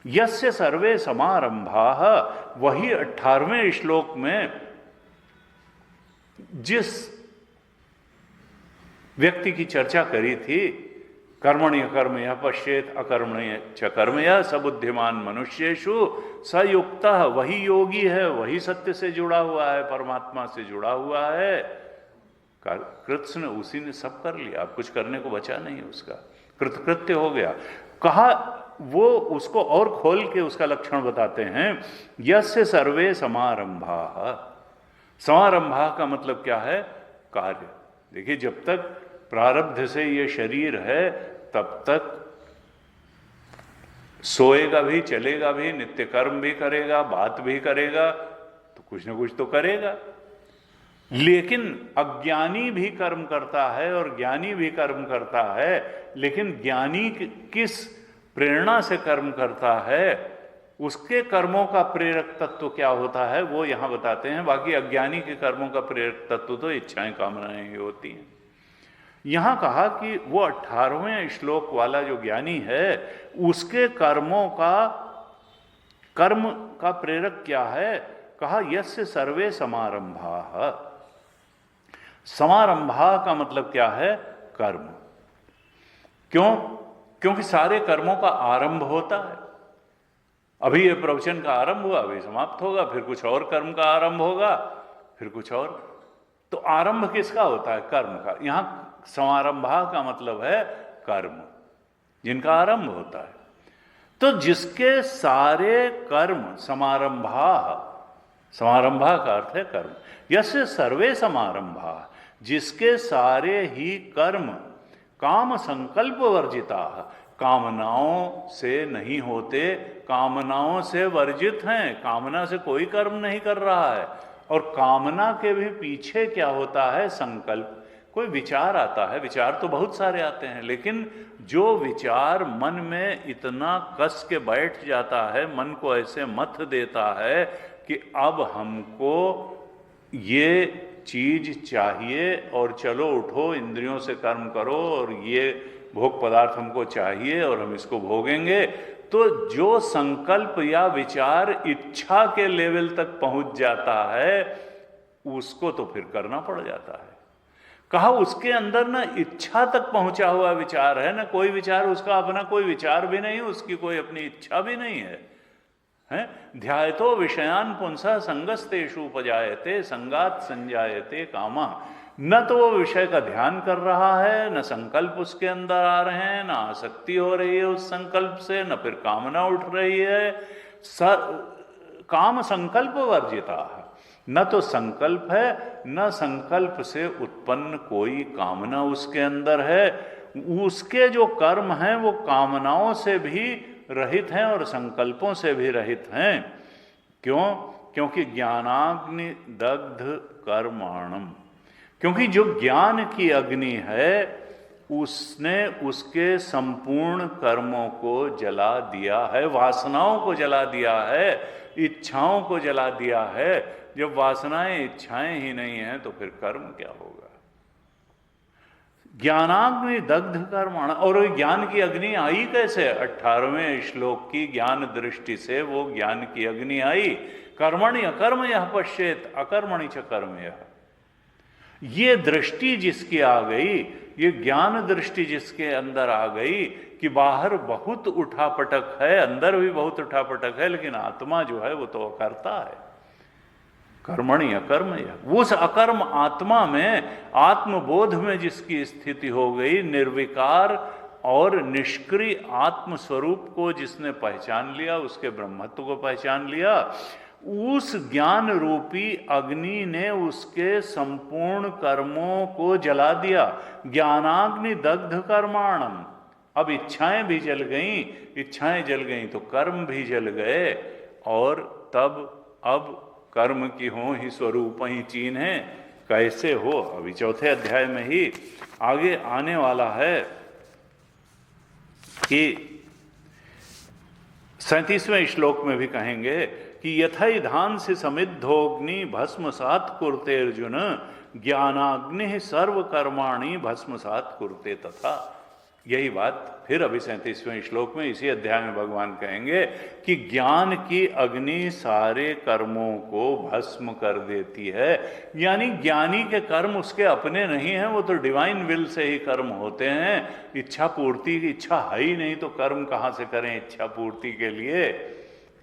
यस्य सर्वे समारंभाः, वही 18वें श्लोक में जिस व्यक्ति की चर्चा करी थी, कर्मण्य कर्म यह पश्येत अकर्मण्य च कर्म यह सबुद्धिमान मनुष्येषु स युक्तः, वही योगी है, वही सत्य से जुड़ा हुआ है, परमात्मा से जुड़ा हुआ है। कृष्ण उसी ने सब कर लिया, अब कुछ करने को बचा नहीं, उसका कृतकृत्य हो गया। कहा वो उसको और खोल के उसका लक्षण बताते हैं, यस्य सर्वे समारंभाः। समारंभा का मतलब क्या है, कार्य। देखिए, जब तक प्रारब्ध से ये शरीर है तब तक सोएगा भी, चलेगा भी, नित्य कर्म भी करेगा, बात भी करेगा, तो कुछ ना कुछ तो करेगा। लेकिन अज्ञानी भी कर्म करता है और ज्ञानी भी कर्म करता है, लेकिन ज्ञानी किस प्रेरणा से कर्म करता है, उसके कर्मों का प्रेरक तत्व क्या होता है, वो यहां बताते हैं। बाकी अज्ञानी के कर्मों का प्रेरक तत्व तो इच्छाएं कामनाएं ही होती हैं। यहां कहा कि वो 18वें श्लोक वाला जो ज्ञानी है, उसके कर्मों का, कर्म का प्रेरक क्या है, कहा यस्य सर्वे समारंभाः। समारंभा का मतलब क्या है, कर्म। क्यों? क्योंकि सारे कर्मों का आरंभ होता है। अभी ये प्रवचन का आरंभ हुआ, अभी समाप्त होगा, फिर कुछ और कर्म का आरंभ होगा, फिर कुछ और। तो आरंभ किसका होता है, कर्म का। यहां समारंभा का मतलब है कर्म, जिनका आरंभ होता है। तो जिसके सारे कर्म समारंभा, समारंभा का अर्थ है कर्म। यस्य सर्वे समारंभा, जिसके सारे ही कर्म काम संकल्प वर्जिता, कामनाओं से नहीं होते, कामनाओं से वर्जित हैं, कामना से कोई कर्म नहीं कर रहा है। और कामना के भी पीछे क्या होता है, संकल्प। कोई विचार आता है, विचार तो बहुत सारे आते हैं, लेकिन जो विचार मन में इतना कस के बैठ जाता है, मन को ऐसे मथ देता है कि अब हमको ये चीज चाहिए और चलो उठो, इंद्रियों से कर्म करो, और ये भोग पदार्थ हमको चाहिए और हम इसको भोगेंगे। तो जो संकल्प या विचार इच्छा के लेवल तक पहुंच जाता है, उसको तो फिर करना पड़ जाता है। कहा उसके अंदर ना इच्छा तक पहुंचा हुआ विचार है, ना कोई विचार उसका अपना, कोई विचार भी नहीं, उसकी कोई अपनी इच्छा भी नहीं है। ध्यायतो विषयान पुंसा संगस्तेषु उपजायते संगात संजायते कामा। न तो वो विषय का ध्यान कर रहा है, न संकल्प उसके अंदर आ रहे हैं, न आसक्ति हो रही है उस संकल्प से, न फिर कामना उठ रही है। काम संकल्प वर्जिता है, न तो संकल्प है, न संकल्प से उत्पन्न कोई कामना उसके अंदर है। उसके जो कर्म हैं वो कामनाओं से भी रहित हैं और संकल्पों से भी रहित हैं। क्यों? क्योंकि ज्ञानाग्नि दग्ध कर्माणम, क्योंकि जो ज्ञान की अग्नि है उसने उसके संपूर्ण कर्मों को जला दिया है, वासनाओं को जला दिया है, इच्छाओं को जला दिया है। जब वासनाएं इच्छाएं ही नहीं हैं तो फिर कर्म क्या होगा। ज्ञानाग्नि दग्ध कर्माण। और ज्ञान की अग्नि आई कैसे? 18वें श्लोक की ज्ञान दृष्टि से वो ज्ञान की अग्नि आई। कर्मणि अकर्म यह पश्येत अकर्मणि च कर्म यह। ये दृष्टि जिसकी आ गई, ये ज्ञान दृष्टि जिसके अंदर आ गई कि बाहर बहुत उठापटक है, अंदर भी बहुत उठापटक है, लेकिन आत्मा जो है वो तो अकर्ता है। कर्मणि अकर्म यह। उस अकर्म आत्मा में, आत्मबोध में जिसकी स्थिति हो गई, निर्विकार और निष्क्रिय आत्म स्वरूप को जिसने पहचान लिया, उसके ब्रह्मत्व को पहचान लिया, उस ज्ञान रूपी अग्नि ने उसके संपूर्ण कर्मों को जला दिया। ज्ञानाग्नि दग्ध कर्माणम। अब इच्छाएं भी जल गईं, इच्छाएं जल गईं तो कर्म भी जल गए, और तब अब कर्म की हो ही स्वरूप ही चीन है। कैसे हो? अभी 4थे अध्याय में ही आगे आने वाला है कि 37वें श्लोक में भी कहेंगे कि यथैधान से समिद्धोग्नि भस्मसात कुरते अर्जुन ज्ञानाग्नि सर्व कर्माणि भस्मसात कुरते तथा। यही बात फिर अभी 37वें श्लोक में इसी अध्याय में भगवान कहेंगे कि ज्ञान की अग्नि सारे कर्मों को भस्म कर देती है। यानी ज्ञानी के कर्म उसके अपने नहीं हैं, वो तो डिवाइन विल से ही कर्म होते हैं। इच्छा पूर्ति की इच्छा है ही नहीं तो कर्म कहाँ से करें इच्छा पूर्ति के लिए।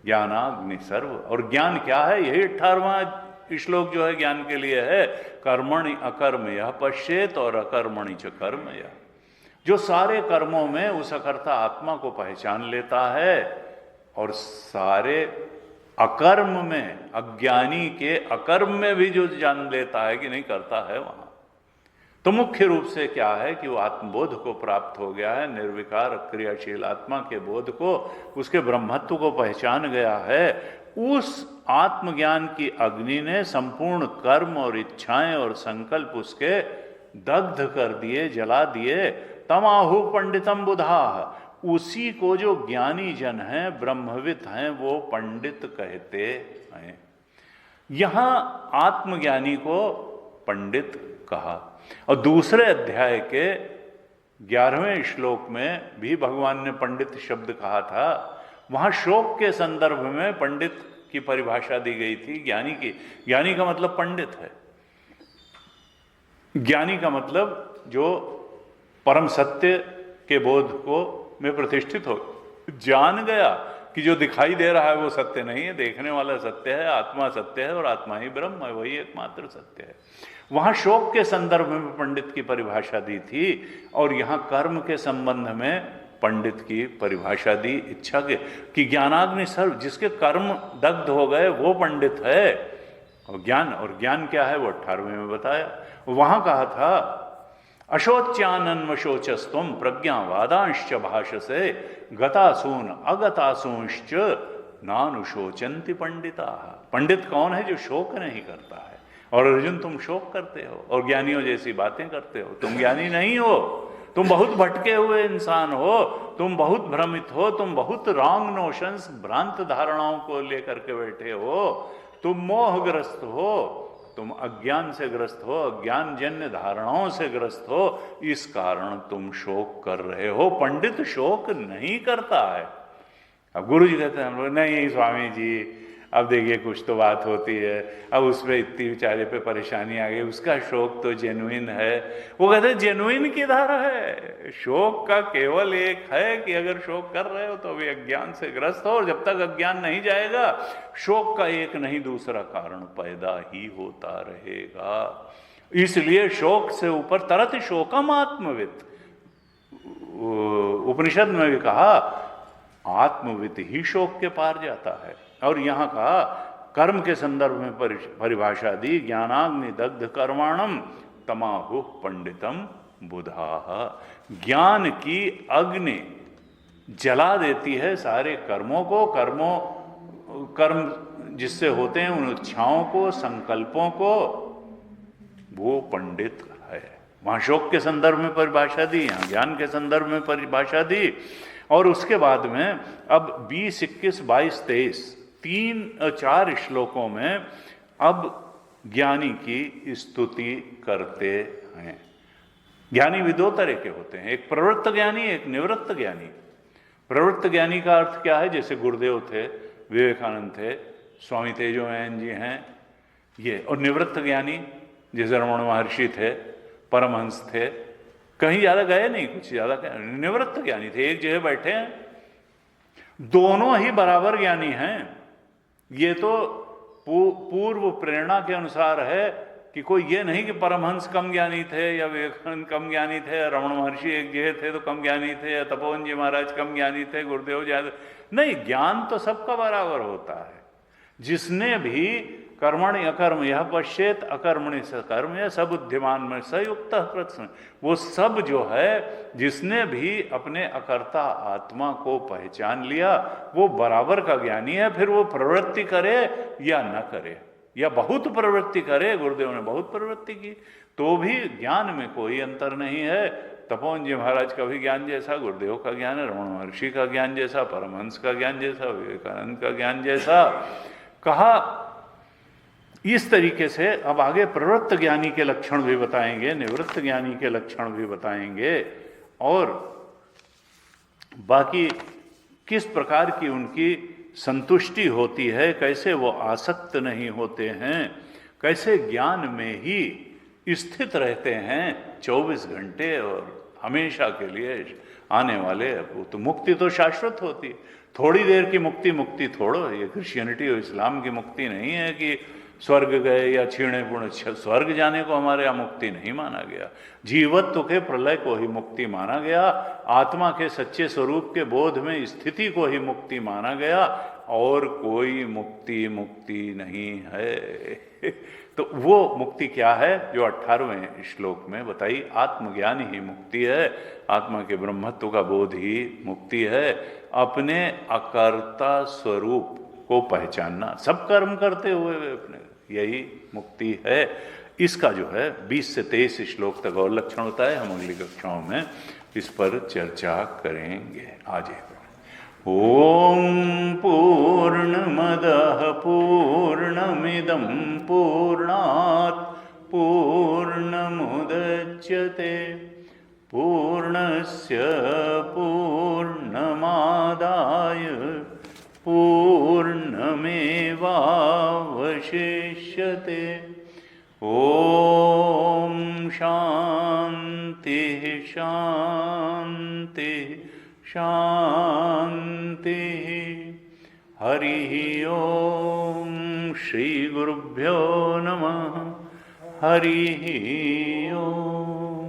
ज्ञानाग्नि सर्व, और ज्ञान क्या है, यही 18वां श्लोक जो है ज्ञान के लिए है। कर्मणि अकर्म यह पश्चेत और अकर्मणि च कर्म यह, जो सारे कर्मों में उस अकर्ता आत्मा को पहचान लेता है और सारे अकर्म में, अज्ञानी के अकर्म में भी जो जान लेता है कि नहीं करता है वहां, तो मुख्य रूप से क्या है कि वो आत्मबोध को प्राप्त हो गया है, निर्विकार क्रियाशील आत्मा के बोध को, उसके ब्रह्मत्व को पहचान गया है। उस आत्मज्ञान की अग्नि ने संपूर्ण कर्म और इच्छाएं और संकल्प उसके दग्ध कर दिए, जला दिए। तमाहु पंडितम बुधा, उसी को जो ज्ञानी जन हैं, ब्रह्मविद हैं, वो पंडित कहते हैं। यहां आत्मज्ञानी को पंडित कहा। और दूसरे अध्याय के 11वें श्लोक में भी भगवान ने पंडित शब्द कहा था। वहां शोक के संदर्भ में पंडित की परिभाषा दी गई थी ज्ञानी की। ज्ञानी का मतलब पंडित है। ज्ञानी का मतलब जो परम सत्य के बोध को में प्रतिष्ठित हो, जान गया कि जो दिखाई दे रहा है वो सत्य नहीं है, देखने वाला सत्य है, आत्मा सत्य है और आत्मा ही ब्रह्म है, वही एकमात्र सत्य है। वहां शोक के संदर्भ में पंडित की परिभाषा दी थी और यहां कर्म के संबंध में पंडित की परिभाषा दी इच्छा के, कि ज्ञानाग्नि सर्व, जिसके कर्म दग्ध हो गए वो पंडित है। और ज्ञान क्या है वो 18वें में बताया। वहां कहा था अशोच्यानन्वशोचस्तुम प्रज्ञावादांश्च भाषसे गतासून अगतासूंश्च नानुशोचन्ति पंडिता। पंडित कौन है? जो शोक नहीं करता है। और अर्जुन तुम शोक करते हो और ज्ञानियों जैसी बातें करते हो। तुम ज्ञानी नहीं हो, तुम बहुत भटके हुए इंसान हो, तुम बहुत भ्रमित हो, तुम बहुत रॉन्ग नोशंस, भ्रांत धारणाओं को लेकर के बैठे हो, तुम मोहग्रस्त हो, तुम अज्ञान से ग्रस्त हो, अज्ञान जन्य धारणाओं से ग्रस्त हो, इस कारण तुम शोक कर रहे हो। पंडित शोक नहीं करता है। अब गुरु जी कहते हैं नहीं स्वामी जी, अब देखिए कुछ तो बात होती है, अब उस पर इतनी बेचारे पे परेशानी आ गई, उसका शोक तो जेन्युइन है। वो कहते हैं जेन्युइन किधर है? शोक का केवल एक है कि अगर शोक कर रहे हो तो अभी अज्ञान से ग्रस्त हो, और जब तक अज्ञान नहीं जाएगा शोक का एक नहीं दूसरा कारण पैदा ही होता रहेगा। इसलिए शोक से ऊपर तरत शोकम आत्मविद, उपनिषद में भी कहा आत्मविद ही शोक के पार जाता है। और यहाँ कहा कर्म के संदर्भ में परिभाषा दी, ज्ञानाग्नि दग्ध कर्माणम तमाहु पंडितम बुधाः। ज्ञान की अग्नि जला देती है सारे कर्मों को, कर्म जिससे होते हैं उन इच्छाओं को, संकल्पों को, वो पंडित है। वहां शोक के संदर्भ में परिभाषा दी, यहाँ ज्ञान के संदर्भ में परिभाषा दी। और उसके बाद में अब 20, 21, 22, 23 4 श्लोकों में अब ज्ञानी की स्तुति करते हैं। ज्ञानी भी 2 तरह के होते हैं, एक प्रवृत्त ज्ञानी, एक निवृत्त ज्ञानी। प्रवृत्त ज्ञानी का अर्थ क्या है? जैसे गुरुदेव थे, विवेकानंद थे, स्वामी तेजोमयन जी हैं ये। और निवृत्त ज्ञानी जैसे रमण महर्षि थे, परमहंस थे, कहीं ज्यादा गए नहीं, कुछ ज्यादा निवृत्त ज्ञानी थे, एक जगह बैठे हैं। दोनों ही बराबर ज्ञानी हैं। ये तो पूर्व प्रेरणा के अनुसार है कि कोई ये नहीं कि परमहंस कम ज्ञानी थे या विवेकानंद कम ज्ञानी थे, रमण महर्षि एक जगह थे तो कम ज्ञानी थे, या तपोवन जी महाराज कम ज्ञानी थे, गुरुदेव ज्यादा नहीं। ज्ञान तो सबका बराबर होता है। जिसने भी कर्मणि अकर्म यह पश्चेत अकर्मणि स कर्म यह सब बुद्धिमान में संयुक्त प्रश्न, वो सब जो है जिसने भी अपने अकर्ता आत्मा को पहचान लिया वो बराबर का ज्ञानी है। फिर वो प्रवृत्ति करे या न करे, या बहुत प्रवृत्ति करे, गुरुदेव ने बहुत प्रवृत्ति की, तो भी ज्ञान में कोई अंतर नहीं है। तपोवन जी महाराज का भी ज्ञान जैसा, गुरुदेव का ज्ञान है, रमण महर्षि का ज्ञान जैसा, परमहंस का ज्ञान जैसा, विवेकानंद का ज्ञान जैसा। कहा इस तरीके से। अब आगे प्रवृत्त ज्ञानी के लक्षण भी बताएंगे, निवृत्त ज्ञानी के लक्षण भी बताएंगे, और बाकी किस प्रकार की उनकी संतुष्टि होती है, कैसे वो आसक्त नहीं होते हैं, कैसे ज्ञान में ही स्थित रहते हैं 24 घंटे और हमेशा के लिए आने वाले। तो मुक्ति तो शाश्वत होती है, थोड़ी देर की मुक्ति, मुक्ति छोड़ो, ये क्रिश्चियनिटी और इस्लाम की मुक्ति नहीं है कि स्वर्ग गए या छीणे पुण्य, स्वर्ग जाने को हमारे यहाँ मुक्ति नहीं माना गया। जीवत्व के प्रलय को ही मुक्ति माना गया, आत्मा के सच्चे स्वरूप के बोध में स्थिति को ही मुक्ति माना गया, और कोई मुक्ति नहीं है। तो वो मुक्ति क्या है जो 18वें श्लोक में बताई? आत्मज्ञान ही मुक्ति है, आत्मा के ब्रह्मत्व का बोध ही मुक्ति है, अपने अकर्ता स्वरूप को पहचानना, सब कर्म करते हुए अपने, यही मुक्ति है। इसका जो है 20 से 23 श्लोक तक और लक्षण होता है। हम अगली कक्षाओं में इस पर चर्चा करेंगे। आज ओम पूर्णमदः पूर्णमिदं पूर्णात् पूर्णमुदच्यते पूर्णस्य पूर्णमादाय पूर्णमेवावशिष्यते। ओम शांति शांति शांति। हरि ओम श्री गुरुभ्यो नमः। हरि ओम।